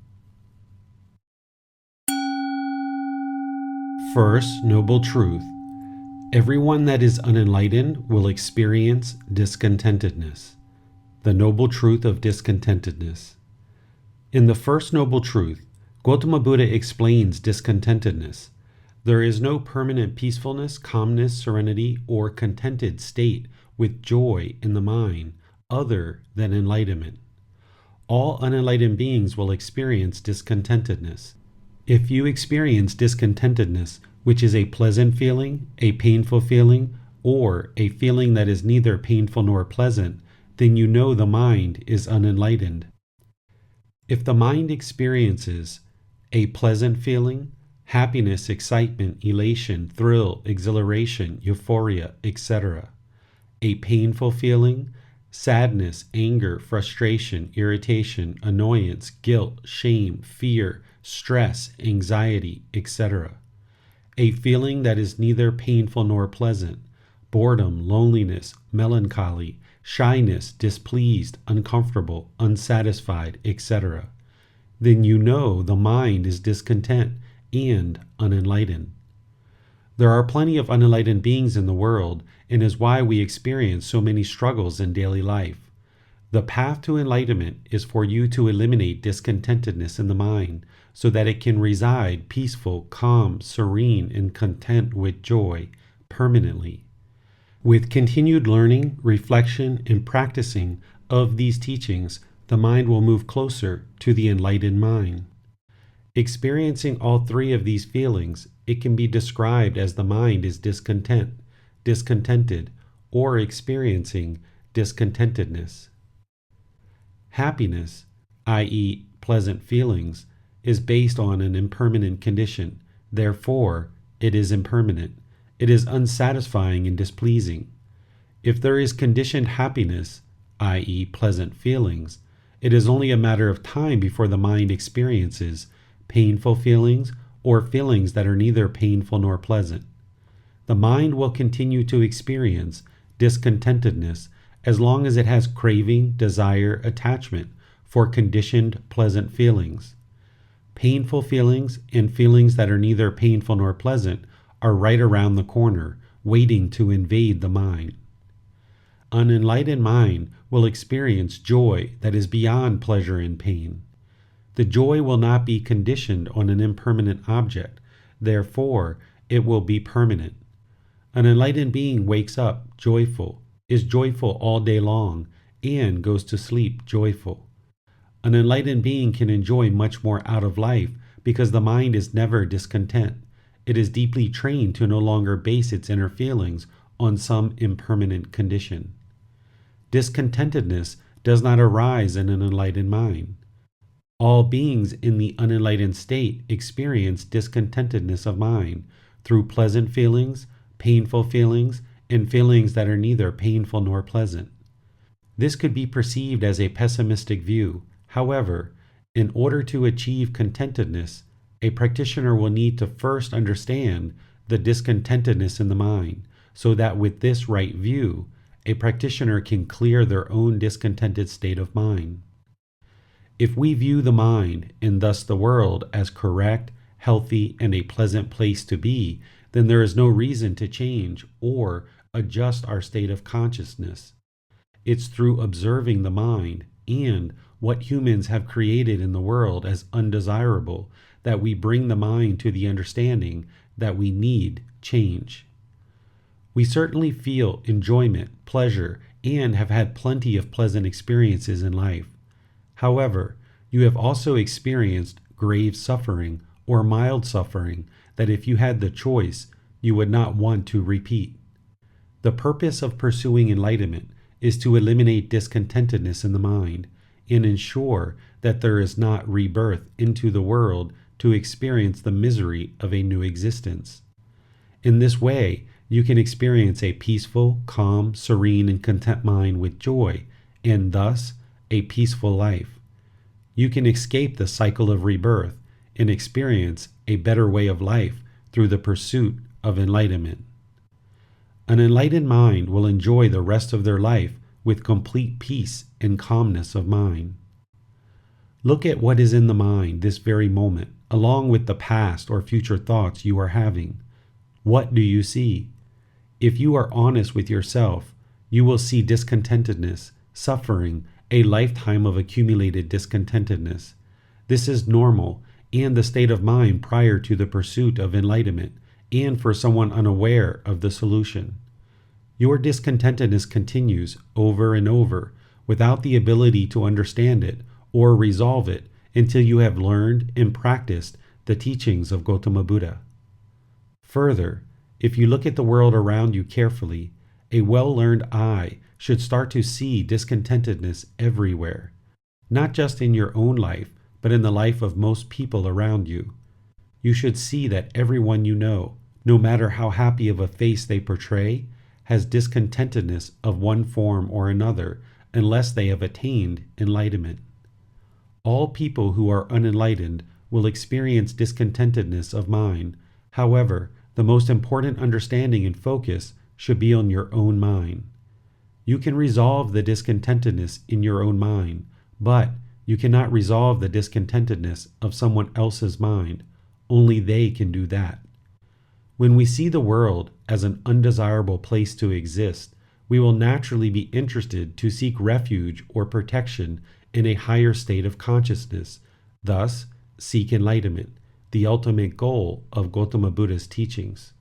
First Noble Truth: everyone that is unenlightened will experience discontentedness. The Noble Truth of Discontentedness. In the First Noble Truth, Gotama Buddha explains discontentedness. There is no permanent peacefulness, calmness, serenity, or contented state with joy in the mind other than enlightenment. All unenlightened beings will experience discontentedness. If you experience discontentedness, which is a pleasant feeling, a painful feeling, or a feeling that is neither painful nor pleasant, then you know the mind is unenlightened. If the mind experiences a pleasant feeling, happiness, excitement, elation, thrill, exhilaration, euphoria, etc., a painful feeling, sadness, anger, frustration, irritation, annoyance, guilt, shame, fear, stress, anxiety, etc., a feeling that is neither painful nor pleasant, boredom, loneliness, melancholy, shyness, displeased, uncomfortable, unsatisfied, etc., then you know the mind is discontent and unenlightened. There are plenty of unenlightened beings in the world, and is why we experience so many struggles in daily life. The path to enlightenment is for you to eliminate discontentedness in the mind, so that it can reside peaceful, calm, serene, and content with joy permanently. With continued learning, reflection, and practicing of these teachings, the mind will move closer to the enlightened mind. Experiencing all three of these feelings, it can be described as the mind is discontent, discontented, or experiencing discontentedness. Happiness, i.e., pleasant feelings, is based on an impermanent condition. Therefore, it is impermanent. It is unsatisfying and displeasing. If there is conditioned happiness, i.e., pleasant feelings, it is only a matter of time before the mind experiences painful feelings or feelings that are neither painful nor pleasant. The mind will continue to experience discontentedness as long as it has craving, desire, attachment for conditioned pleasant feelings. Painful feelings and feelings that are neither painful nor pleasant are right around the corner, waiting to invade the mind. An enlightened mind will experience joy that is beyond pleasure and pain. The joy will not be conditioned on an impermanent object, therefore it will be permanent. An enlightened being wakes up joyful, is joyful all day long, and goes to sleep joyful. An enlightened being can enjoy much more out of life because the mind is never discontent. It is deeply trained to no longer base its inner feelings on some impermanent condition. Discontentedness does not arise in an enlightened mind. All beings in the unenlightened state experience discontentedness of mind through pleasant feelings, painful feelings, and feelings that are neither painful nor pleasant. This could be perceived as a pessimistic view. However, in order to achieve contentedness, a practitioner will need to first understand the discontentedness in the mind, so that with this right view, a practitioner can clear their own discontented state of mind. If we view the mind, and thus the world, as correct, healthy, and a pleasant place to be, then there is no reason to change or adjust our state of consciousness. It's through observing the mind and what humans have created in the world as undesirable that we bring the mind to the understanding that we need change. We certainly feel enjoyment, pleasure, and have had plenty of pleasant experiences in life. However, you have also experienced grave suffering or mild suffering that if you had the choice, you would not want to repeat. The purpose of pursuing enlightenment is to eliminate discontentedness in the mind and ensure that there is not rebirth into the world to experience the misery of a new existence. In this way, you can experience a peaceful, calm, serene, and content mind with joy, and thus a peaceful life. You can escape the cycle of rebirth and experience a better way of life through the pursuit of enlightenment. An enlightened mind will enjoy the rest of their life with complete peace and calmness of mind. Look at what is in the mind this very moment, along with the past or future thoughts you are having. What do you see? If you are honest with yourself, you will see discontentedness, suffering, a lifetime of accumulated discontentedness. This is normal and the state of mind prior to the pursuit of enlightenment, and for someone unaware of the solution. Your discontentedness continues over and over without the ability to understand it or resolve it until you have learned and practiced the teachings of Gotama Buddha. Further, if you look at the world around you carefully, a well-learned eye should start to see discontentedness everywhere, not just in your own life, but in the life of most people around you. You should see that everyone you know, no matter how happy of a face they portray, has discontentedness of one form or another unless they have attained enlightenment. All people who are unenlightened will experience discontentedness of mind. However, the most important understanding and focus should be on your own mind. You can resolve the discontentedness in your own mind, but you cannot resolve the discontentedness of someone else's mind. Only they can do that. When we see the world as an undesirable place to exist, we will naturally be interested to seek refuge or protection in a higher state of consciousness, thus seek enlightenment, the ultimate goal of Gotama Buddha's teachings.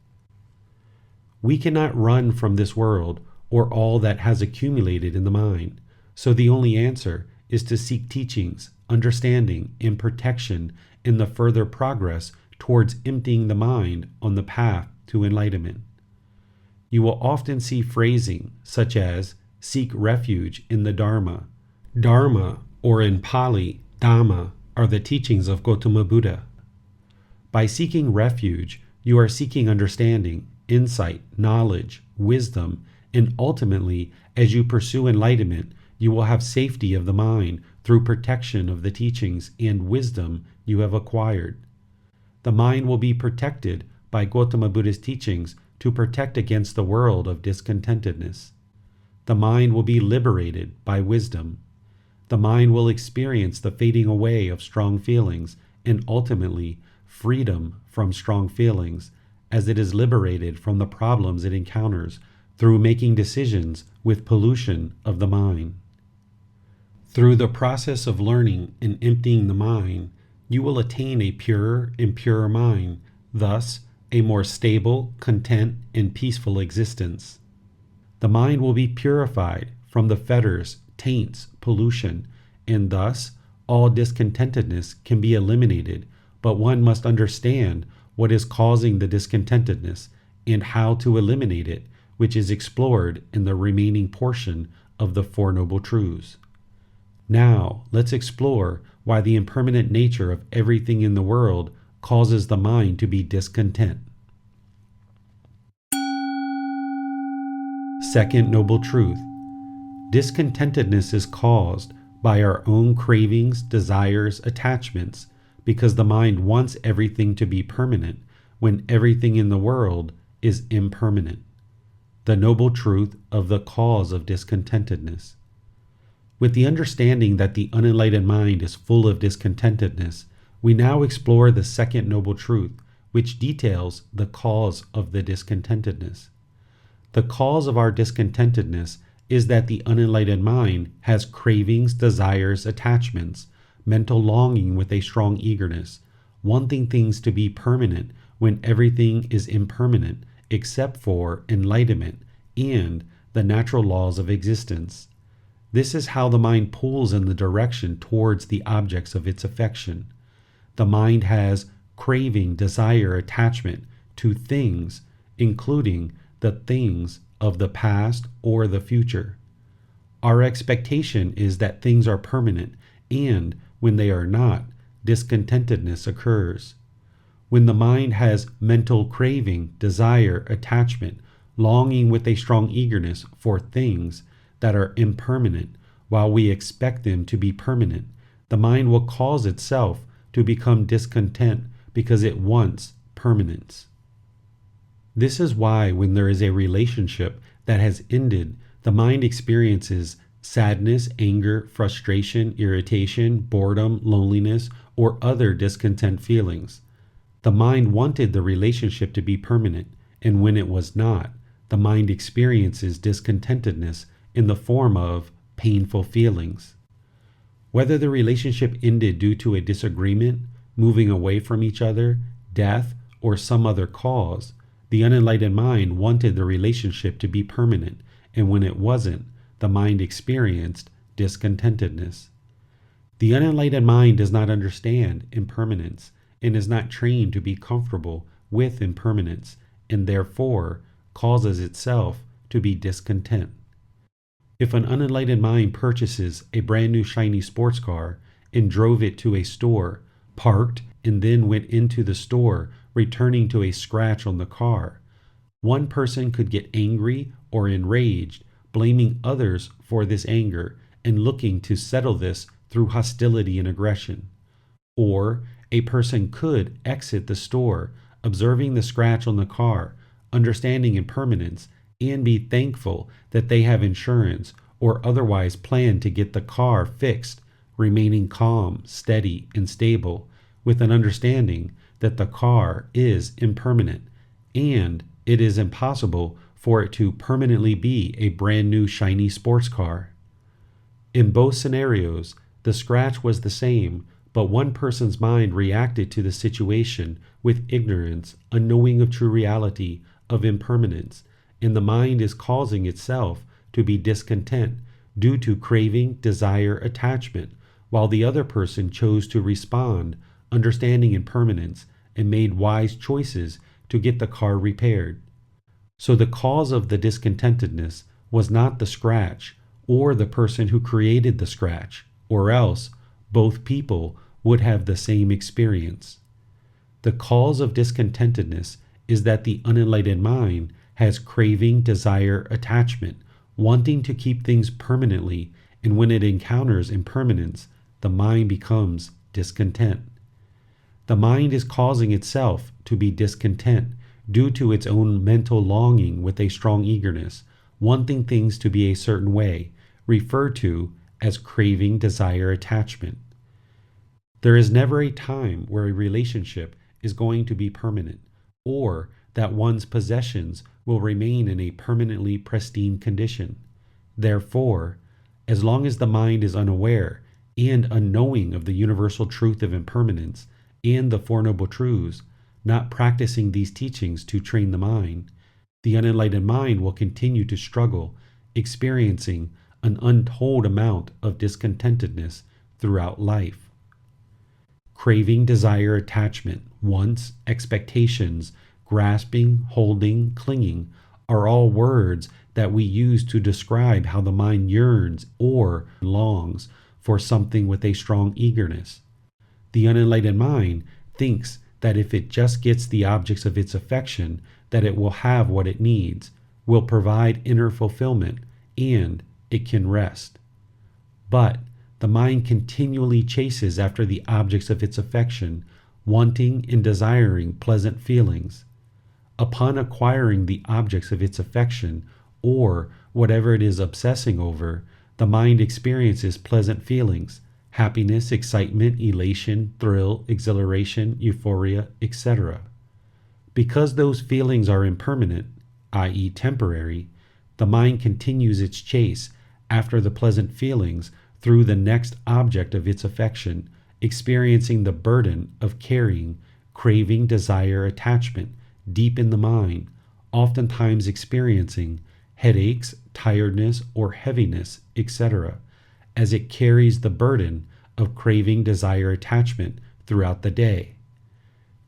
We cannot run from this world or all that has accumulated in the mind, so the only answer is to seek teachings, understanding, and protection in the further progress towards emptying the mind on the path to enlightenment. You will often see phrasing such as seek refuge in the Dharma. Dharma, or in Pali, Dhamma, are the teachings of Gotama Buddha. By seeking refuge, you are seeking understanding, insight, knowledge, wisdom, and ultimately, as you pursue enlightenment, you will have safety of the mind through protection of the teachings and wisdom you have acquired. The mind will be protected by Gotama Buddha's teachings to protect against the world of discontentedness. The mind will be liberated by wisdom. The mind will experience the fading away of strong feelings and ultimately freedom from strong feelings as it is liberated from the problems it encounters through making decisions with pollution of the mind. Through the process of learning and emptying the mind, you will attain a purer and purer mind, thus a more stable, content, and peaceful existence. The mind will be purified from the fetters, taints, pollution, and thus all discontentedness can be eliminated, but one must understand what is causing the discontentedness and how to eliminate it, which is explored in the remaining portion of the Four Noble Truths. Now, let's explore why the impermanent nature of everything in the world causes the mind to be discontent. Second Noble Truth. Discontentedness is caused by our own cravings, desires, attachments, because the mind wants everything to be permanent when everything in the world is impermanent. The noble truth of the cause of discontentedness. With the understanding that the unenlightened mind is full of discontentedness, we now explore the second noble truth, which details the cause of the discontentedness. The cause of our discontentedness is that the unenlightened mind has cravings, desires, attachments, mental longing with a strong eagerness, wanting things to be permanent when everything is impermanent except for enlightenment and the natural laws of existence. This is how the mind pulls in the direction towards the objects of its affection. The mind has craving, desire, attachment to things, including the things of the past or the future. Our expectation is that things are permanent, and when they are not, discontentedness occurs. When the mind has mental craving, desire, attachment, longing with a strong eagerness for things that are impermanent, while we expect them to be permanent, the mind will cause itself to become discontent because it wants permanence. This is why when there is a relationship that has ended, the mind experiences sadness, anger, frustration, irritation, boredom, loneliness, or other discontent feelings. The mind wanted the relationship to be permanent, and when it was not, the mind experiences discontentedness in the form of painful feelings. Whether the relationship ended due to a disagreement, moving away from each other, death, or some other cause, the unenlightened mind wanted the relationship to be permanent, and when it wasn't, the mind experienced discontentedness. The unenlightened mind does not understand impermanence and is not trained to be comfortable with impermanence, and therefore causes itself to be discontent. If an unenlightened mind purchases a brand new shiny sports car and drove it to a store, parked, and then went into the store, returning to a scratch on the car, one person could get angry or enraged, blaming others for this anger and looking to settle this through hostility and aggression. Or a person could exit the store, observing the scratch on the car, understanding impermanence, and be thankful that they have insurance or otherwise plan to get the car fixed, remaining calm, steady, and stable, with an understanding that the car is impermanent and it is impossible for it to permanently be a brand new shiny sports car. In both scenarios, the scratch was the same, but one person's mind reacted to the situation with ignorance, unknowing of true reality, of impermanence, and the mind is causing itself to be discontent due to craving, desire, attachment, while the other person chose to respond, understanding impermanence, and made wise choices to get the car repaired. So the cause of the discontentedness was not the scratch or the person who created the scratch, or else both people would have the same experience. The cause of discontentedness is that the unenlightened mind has craving, desire, attachment, wanting to keep things permanently, and when it encounters impermanence, the mind becomes discontent. The mind is causing itself to be discontent due to its own mental longing with a strong eagerness, wanting things to be a certain way, referred to as craving, desire, attachment. There is never a time where a relationship is going to be permanent, or that one's possessions will remain in a permanently pristine condition. Therefore, as long as the mind is unaware and unknowing of the universal truth of impermanence and the Four Noble Truths, not practicing these teachings to train the mind, the unenlightened mind will continue to struggle, experiencing an untold amount of discontentedness throughout life. Craving, desire, attachment, wants, expectations, grasping, holding, clinging are all words that we use to describe how the mind yearns or longs for something with a strong eagerness. The unenlightened mind thinks that if it just gets the objects of its affection, that it will have what it needs, will provide inner fulfillment, and it can rest. But the mind continually chases after the objects of its affection, wanting and desiring pleasant feelings. Upon acquiring the objects of its affection, or whatever it is obsessing over, the mind experiences pleasant feelings, happiness, excitement, elation, thrill, exhilaration, euphoria, etc. Because those feelings are impermanent, i.e. temporary, the mind continues its chase after the pleasant feelings through the next object of its affection, experiencing the burden of carrying craving, desire, attachment deep in the mind, oftentimes experiencing headaches, tiredness, or heaviness, etc., as it carries the burden of craving, desire, attachment throughout the day.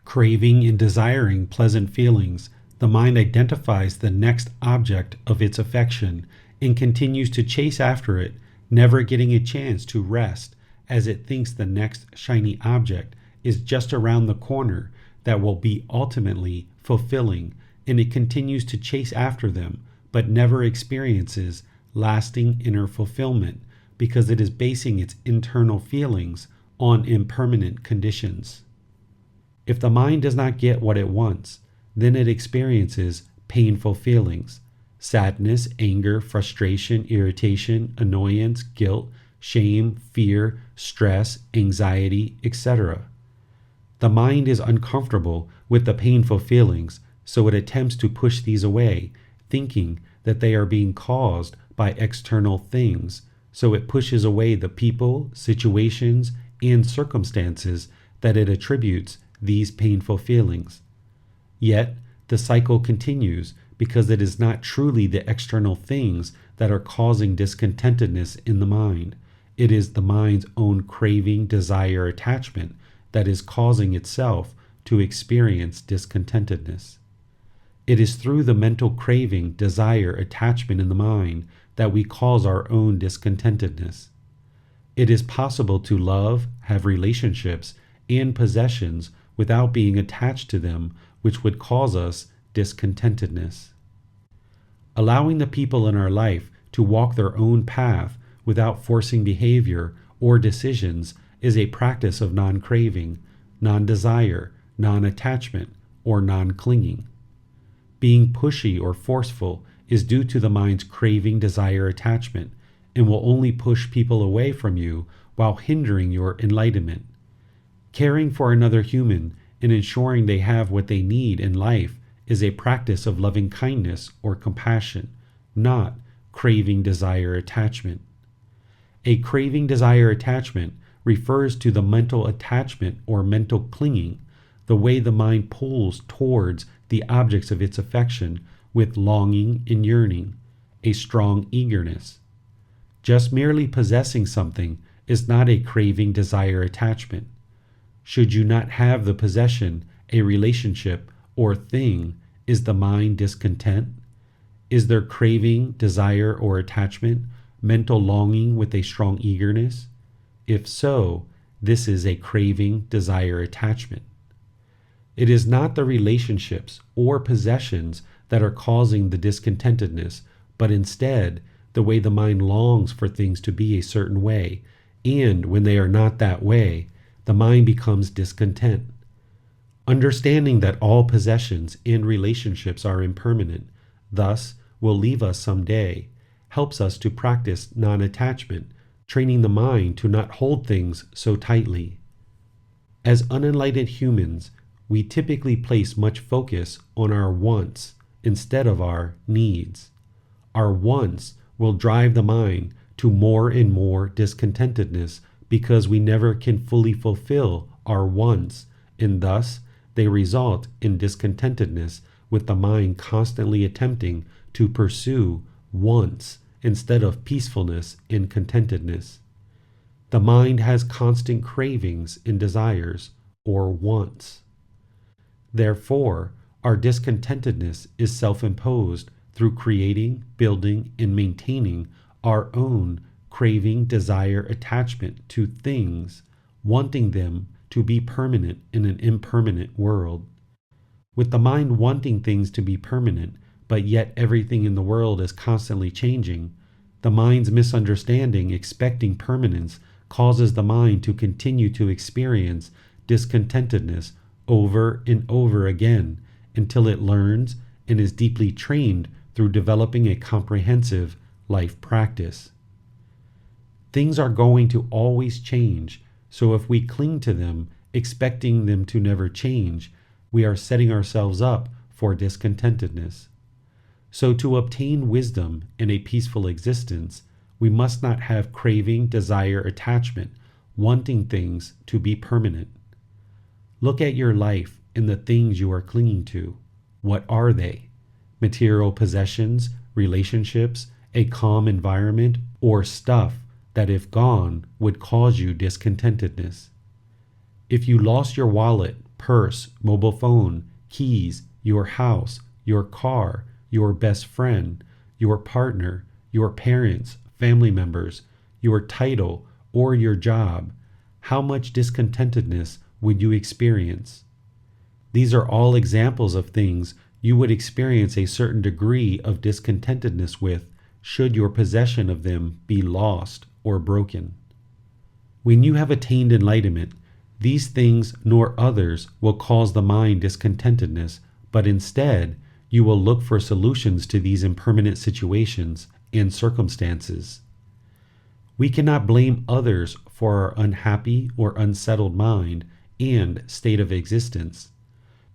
Craving and desiring pleasant feelings, the mind identifies the next object of its affection and continues to chase after it, never getting a chance to rest, as it thinks the next shiny object is just around the corner that will be ultimately fulfilling, and it continues to chase after them, but never experiences lasting inner fulfillment because it is basing its internal feelings on impermanent conditions. If the mind does not get what it wants, then it experiences painful feelings: sadness, anger, frustration, irritation, annoyance, guilt, shame, fear, stress, anxiety, etc. The mind is uncomfortable with the painful feelings, so it attempts to push these away, thinking that they are being caused by external things, so it pushes away the people, situations, and circumstances that it attributes these painful feelings. Yet, the cycle continues because it is not truly the external things that are causing discontentedness in the mind. It is the mind's own craving, desire, attachment that is causing itself to experience discontentedness. It is through the mental craving, desire, attachment in the mind that we cause our own discontentedness. It is possible to love, have relationships, and possessions without being attached to them, which would cause us discontentedness. Allowing the people in our life to walk their own path without forcing behavior or decisions is a practice of non-craving, non-desire, non-attachment, or non-clinging. Being pushy or forceful is due to the mind's craving, desire, attachment, and will only push people away from you while hindering your enlightenment. Caring for another human and ensuring they have what they need in life is a practice of loving kindness or compassion, not craving, desire, attachment. A craving, desire, attachment refers to the mental attachment or mental clinging, the way the mind pulls towards the objects of its affection with longing and yearning, a strong eagerness. Just merely possessing something is not a craving, desire, attachment. Should you not have the possession, a relationship, or thing, is the mind discontent? Is there craving, desire, or attachment, mental longing with a strong eagerness? If so, this is a craving, desire, attachment. It is not the relationships or possessions that are causing the discontentedness, but instead the way the mind longs for things to be a certain way, and when they are not that way, the mind becomes discontent. Understanding that all possessions and relationships are impermanent, thus will leave us someday, helps us to practice non-attachment, training the mind to not hold things so tightly. As unenlightened humans, we typically place much focus on our wants instead of our needs. Our wants will drive the mind to more and more discontentedness because we never can fully fulfill our wants, and thus they result in discontentedness with the mind constantly attempting to pursue wants instead of peacefulness and contentedness. The mind has constant cravings and desires, or wants. Therefore, our discontentedness is self-imposed through creating, building, and maintaining our own craving, desire, attachment to things, wanting them to be permanent in an impermanent world. With the mind wanting things to be permanent, but yet everything in the world is constantly changing, the mind's misunderstanding expecting permanence causes the mind to continue to experience discontentedness over and over again until it learns and is deeply trained through developing a comprehensive life practice. Things are going to always change, so if we cling to them, expecting them to never change, we are setting ourselves up for discontentedness. So to obtain wisdom and a peaceful existence, we must not have craving, desire, attachment, wanting things to be permanent. Look at your life and the things you are clinging to. What are they? Material possessions, relationships, a calm environment, or stuff that if gone would cause you discontentedness? If you lost your wallet, purse, mobile phone, keys, your house, your car, your best friend, your partner, your parents, family members, your title, or your job, how much discontentedness would you experience? These are all examples of things you would experience a certain degree of discontentedness with should your possession of them be lost or broken. When you have attained enlightenment, these things nor others will cause the mind discontentedness, but instead you will look for solutions to these impermanent situations and circumstances. We cannot blame others for our unhappy or unsettled mind and state of existence.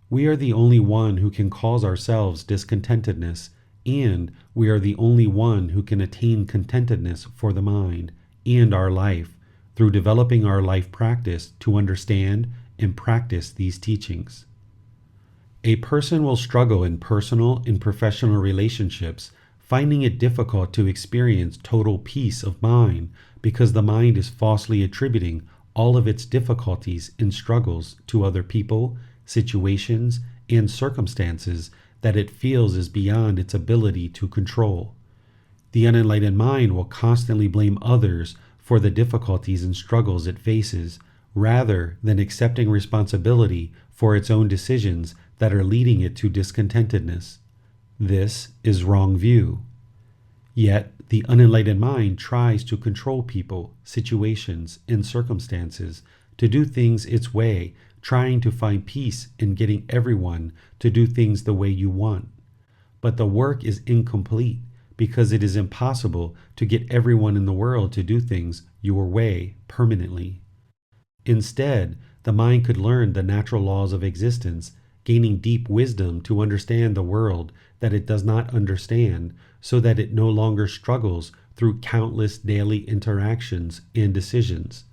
We are the only one who can cause ourselves discontentedness, and we are the only one who can attain contentedness for the mind and our life through developing our life practice to understand and practice these teachings. A person will struggle in personal and professional relationships, finding it difficult to experience total peace of mind because the mind is falsely attributing all of its difficulties and struggles to other people, situations, and circumstances that it feels is beyond its ability to control. The unenlightened mind will constantly blame others for the difficulties and struggles it faces, rather than accepting responsibility for its own decisions that are leading it to discontentedness. This is wrong view. Yet, the unenlightened mind tries to control people, situations, and circumstances to do things its way, trying to find peace in getting everyone to do things the way you want. But the work is incomplete because it is impossible to get everyone in the world to do things your way permanently. Instead, the mind could learn the natural laws of existence, gaining deep wisdom to understand the world that it does not understand, so that it no longer struggles through countless daily interactions and decisions.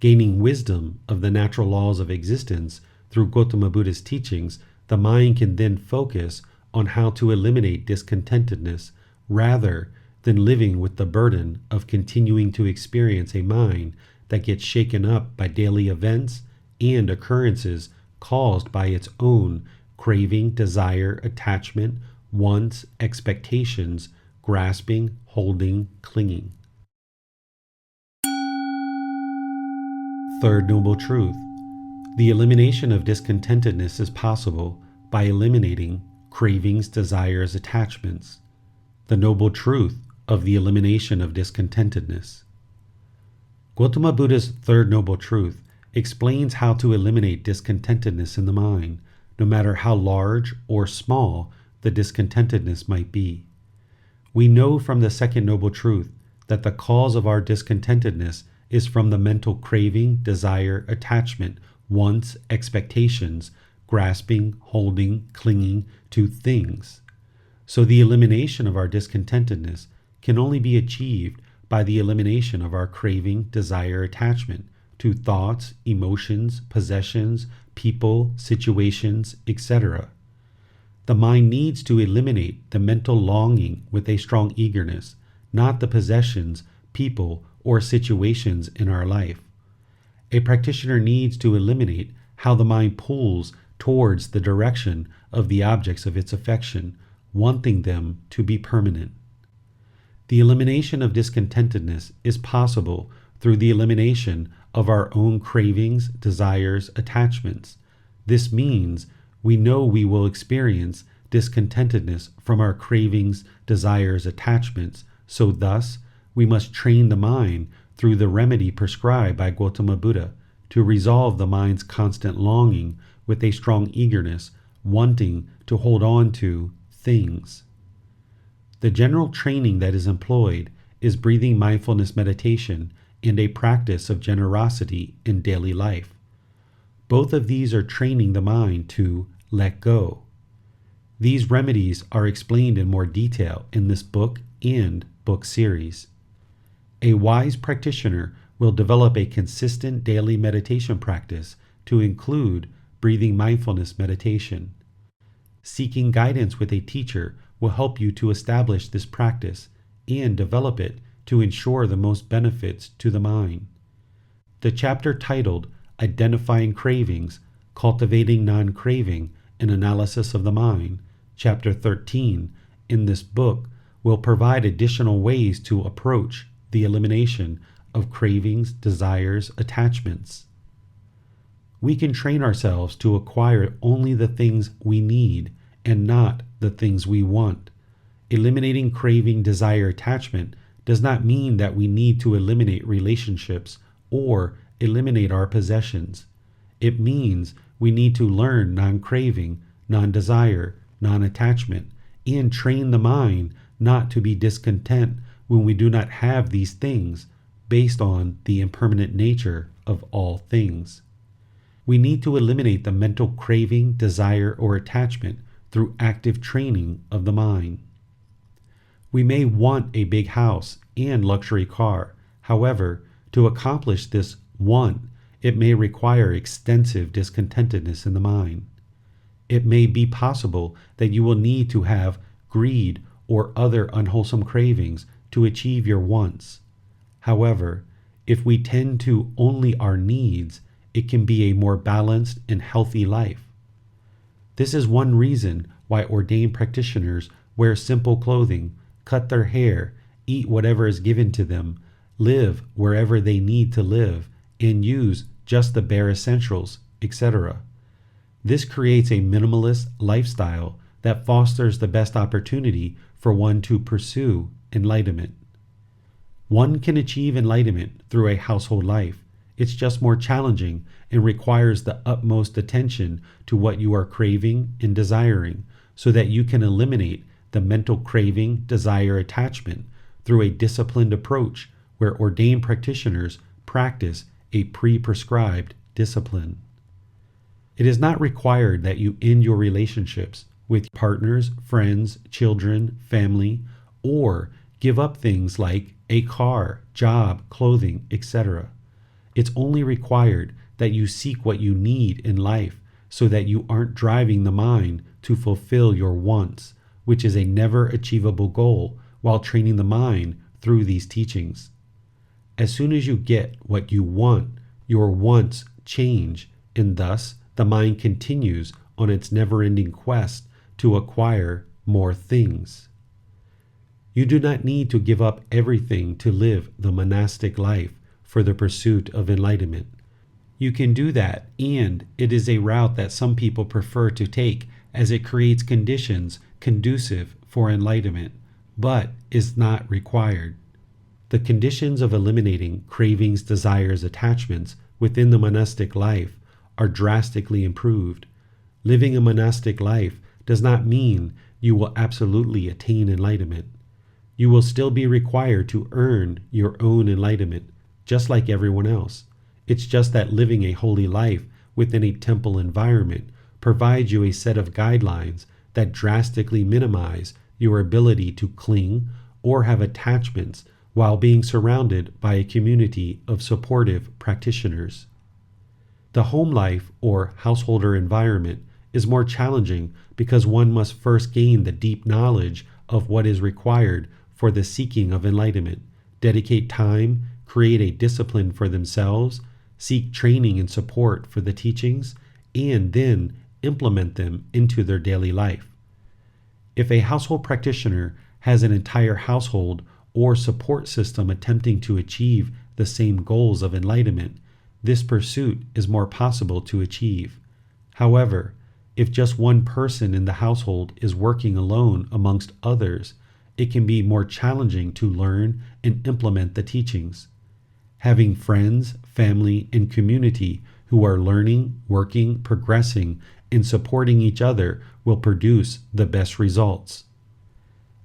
Gaining wisdom of the natural laws of existence through Gotama Buddha's teachings, the mind can then focus on how to eliminate discontentedness rather than living with the burden of continuing to experience a mind that gets shaken up by daily events and occurrences caused by its own craving, desire, attachment, wants, expectations, grasping, holding, clinging. Third Noble Truth. The elimination of discontentedness is possible by eliminating cravings, desires, attachments. The Noble Truth of the elimination of discontentedness. Gotama Buddha's Third Noble Truth explains how to eliminate discontentedness in the mind, no matter how large or small the discontentedness might be. We know from the Second Noble Truth that the cause of our discontentedness is from the mental craving, desire, attachment, wants, expectations, grasping, holding, clinging to things. So the elimination of our discontentedness can only be achieved by the elimination of our craving, desire, attachment to thoughts, emotions, possessions, people, situations, etc. The mind needs to eliminate the mental longing with a strong eagerness, not the possessions, people, or situations in our life. A practitioner needs to eliminate how the mind pulls towards the direction of the objects of its affection, wanting them to be permanent. The elimination of discontentedness is possible through the elimination of our own cravings, desires, attachments. This means we know we will experience discontentedness from our cravings, desires, attachments, so thus we must train the mind through the remedy prescribed by Gotama Buddha to resolve the mind's constant longing with a strong eagerness, wanting to hold on to things. The general training that is employed is breathing mindfulness meditation and a practice of generosity in daily life. Both of these are training the mind to let go. These remedies are explained in more detail in this book and book series. A wise practitioner will develop a consistent daily meditation practice to include breathing mindfulness meditation. Seeking guidance with a teacher will help you to establish this practice and develop it to ensure the most benefits to the mind. The chapter titled Identifying Cravings, Cultivating Non-Craving, an Analysis of the Mind, Chapter 13, in this book will provide additional ways to approach the elimination of cravings, desires, attachments. we can train ourselves to acquire only the things we need and not the things we want. Eliminating craving, desire, attachment does not mean that we need to eliminate relationships or eliminate our possessions. It means we need to learn non-craving, non-desire, non-attachment, and train the mind not to be discontent when we do not have these things based on the impermanent nature of all things. We need to eliminate the mental craving, desire, or attachment through active training of the mind. We may want a big house and luxury car. However, to accomplish this want, it may require extensive discontentedness in the mind. It may be possible that you will need to have greed or other unwholesome cravings to achieve your wants. However, if we tend to only our needs, it can be a more balanced and healthy life. This is one reason why ordained practitioners wear simple clothing, cut their hair, eat whatever is given to them, live wherever they need to live, and use just the bare essentials, etc. This creates a minimalist lifestyle that fosters the best opportunity for one to pursue enlightenment. One can achieve enlightenment through a household life. It's just more challenging and requires the utmost attention to what you are craving and desiring so that you can eliminate the mental craving, desire, attachment through a disciplined approach where ordained practitioners practice a pre-prescribed discipline. It is not required that you end your relationships with partners, friends, children, family, or give up things like a car, job, clothing, etc. It's only required that you seek what you need in life so that you aren't driving the mind to fulfill your wants, which is a never achievable goal while training the mind through these teachings. As soon as you get what you want, your wants change, and thus the mind continues on its never-ending quest to acquire more things. You do not need to give up everything to live the monastic life for the pursuit of enlightenment. You can do that, and it is a route that some people prefer to take as it creates conditions conducive for enlightenment, but is not required. The conditions of eliminating cravings, desires, attachments within the monastic life are drastically improved. Living a monastic life does not mean you will absolutely attain enlightenment. You will still be required to earn your own enlightenment, just like everyone else. It's just that living a holy life within a temple environment provides you a set of guidelines that drastically minimize your ability to cling or have attachments while being surrounded by a community of supportive practitioners. The home life or householder environment is more challenging because one must first gain the deep knowledge of what is required for the seeking of enlightenment, dedicate time, create a discipline for themselves, seek training and support for the teachings, and then implement them into their daily life. If a household practitioner has an entire household or support system attempting to achieve the same goals of enlightenment, this pursuit is more possible to achieve. However, if just one person in the household is working alone amongst others, it can be more challenging to learn and implement the teachings. Having friends, family, and community who are learning, working, progressing, and supporting each other will produce the best results.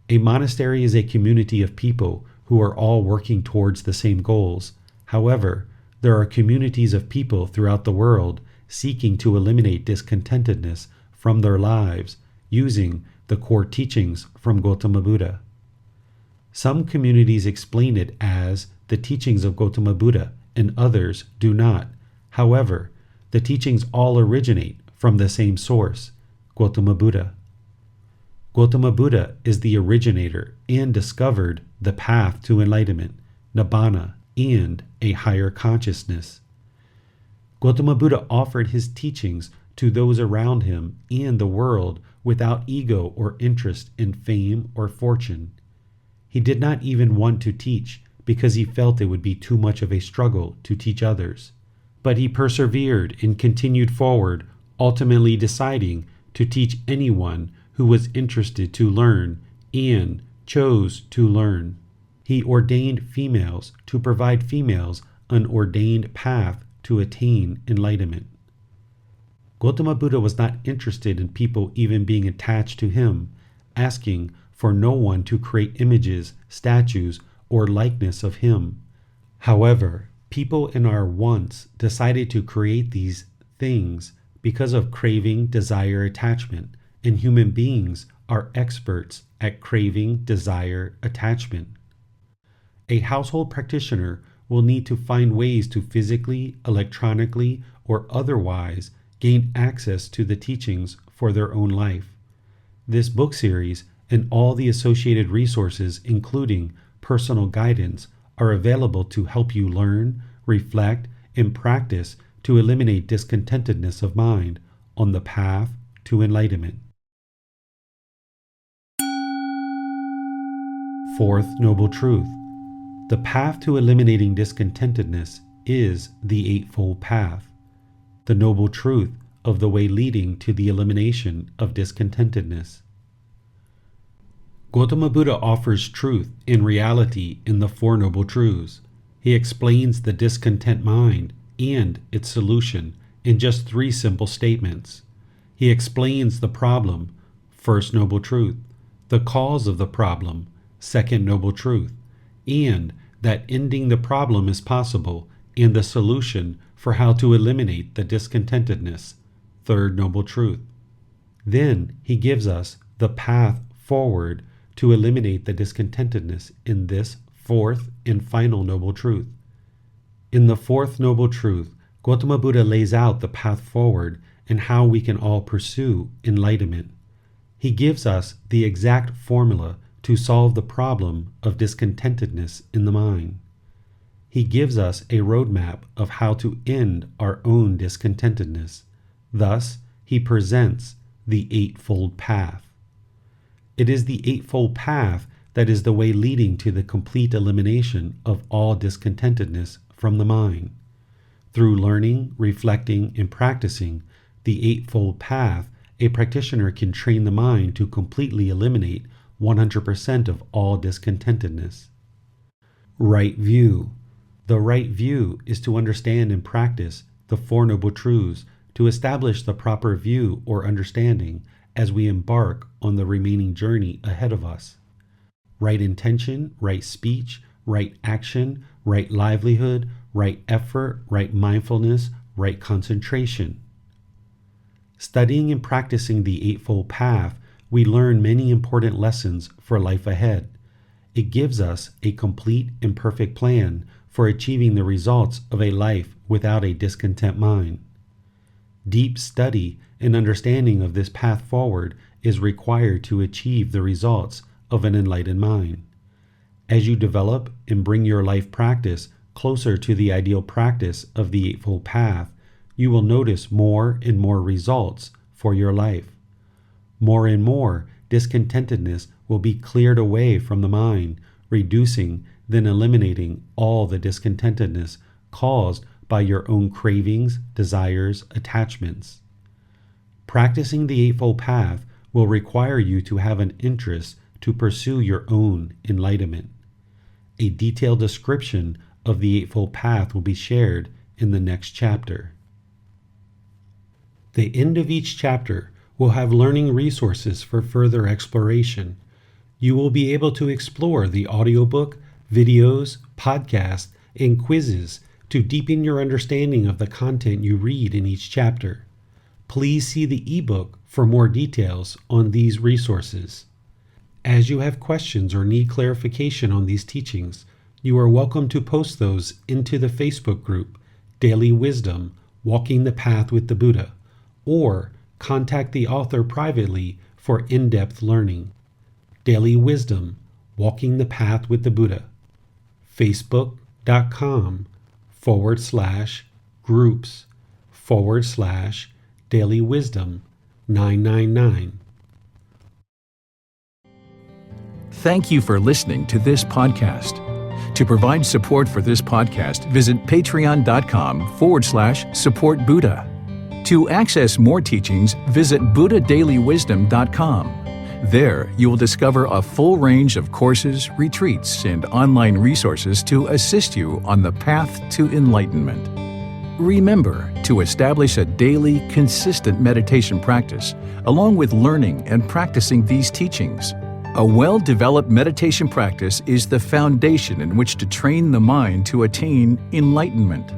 A monastery is a community of people who are all working towards the same goals. However, there are communities of people throughout the world seeking to eliminate discontentedness from their lives using the core teachings from Gotama Buddha. Some communities explain it as the teachings of Gotama Buddha and others do not. However, the teachings all originate from the same source, Gotama Buddha. Gotama Buddha is the originator and discovered the path to enlightenment, nibbana, and a higher consciousness. Gotama Buddha offered his teachings to those around him and the world without ego or interest in fame or fortune. He did not even want to teach because he felt it would be too much of a struggle to teach others. but he persevered and continued forward, ultimately deciding to teach anyone who was interested to learn and chose to learn. He ordained females to provide females an ordained path to attain enlightenment. Gautama Buddha was not interested in people even being attached to him, asking for no one to create images, statues, or likeness of him. However, people in our wants decided to create these things because of craving, desire, attachment, and human beings are experts at craving, desire, attachment. A household practitioner will need to find ways to physically, electronically, or otherwise gain access to the teachings for their own life. This book series and all the associated resources, including personal guidance, are available to help you learn, reflect, and practice to eliminate discontentedness of mind on the path to enlightenment. Fourth Noble Truth. The path to eliminating discontentedness is the Eightfold Path, the noble truth of the way leading to the elimination of discontentedness. Gautama Buddha offers truth and reality in the Four Noble Truths. He explains the discontent mind and its solution in just 3 simple statements. He explains the problem, First Noble Truth, the cause of the problem, Second Noble Truth, and that ending the problem is possible, and the solution for how to eliminate the discontentedness, Third Noble Truth. Then he gives us the path forward to eliminate the discontentedness in this fourth and final Noble Truth. In the Fourth Noble Truth, Gautama Buddha lays out the path forward and how we can all pursue enlightenment. He gives us the exact formula to solve the problem of discontentedness in the mind. He gives us a roadmap of how to end our own discontentedness. Thus, he presents the Eightfold Path. It is the Eightfold Path that is the way leading to the complete elimination of all discontentedness from the mind. Through learning, reflecting, and practicing the Eightfold Path, a practitioner can train the mind to completely eliminate 100% of all discontentedness. Right view. The right view is to understand and practice the Four Noble Truths to establish the proper view or understanding as we embark on the remaining journey ahead of us. Right intention, right speech, right action, right livelihood, right effort, right mindfulness, right concentration. Studying and practicing the Eightfold Path, we learn many important lessons for life ahead. It gives us a complete and perfect plan for achieving the results of a life without a discontent mind. Deep study and understanding of this path forward is required to achieve the results of an enlightened mind. As you develop and bring your life practice closer to the ideal practice of the Eightfold Path, you will notice more and more results for your life. More and more discontentedness will be cleared away from the mind, reducing, then eliminating all the discontentedness caused by your own cravings, desires, attachments. Practicing the Eightfold Path will require you to have an interest to pursue your own enlightenment. A detailed description of the Eightfold Path will be shared in the next chapter. The end of each chapter will have learning resources for further exploration. You will be able to explore the audiobook, videos, podcasts, and quizzes to deepen your understanding of the content you read in each chapter. Please see the ebook for more details on these resources. As you have questions or need clarification on these teachings, you are welcome to post those into the Facebook group, Daily Wisdom, Walking the Path with the Buddha, or contact the author privately for in-depth learning. Daily Wisdom, Walking the Path with the Buddha. Facebook.com/groups/Daily Wisdom 999. Thank you for listening to this podcast. To provide support for this podcast, visit patreon.com/support Buddha. To access more teachings, visit buddhadailywisdom.com. There, you will discover a full range of courses, retreats, and online resources to assist you on the path to enlightenment. Remember to establish a daily, consistent meditation practice, along with learning and practicing these teachings. A well-developed meditation practice is the foundation in which to train the mind to attain enlightenment.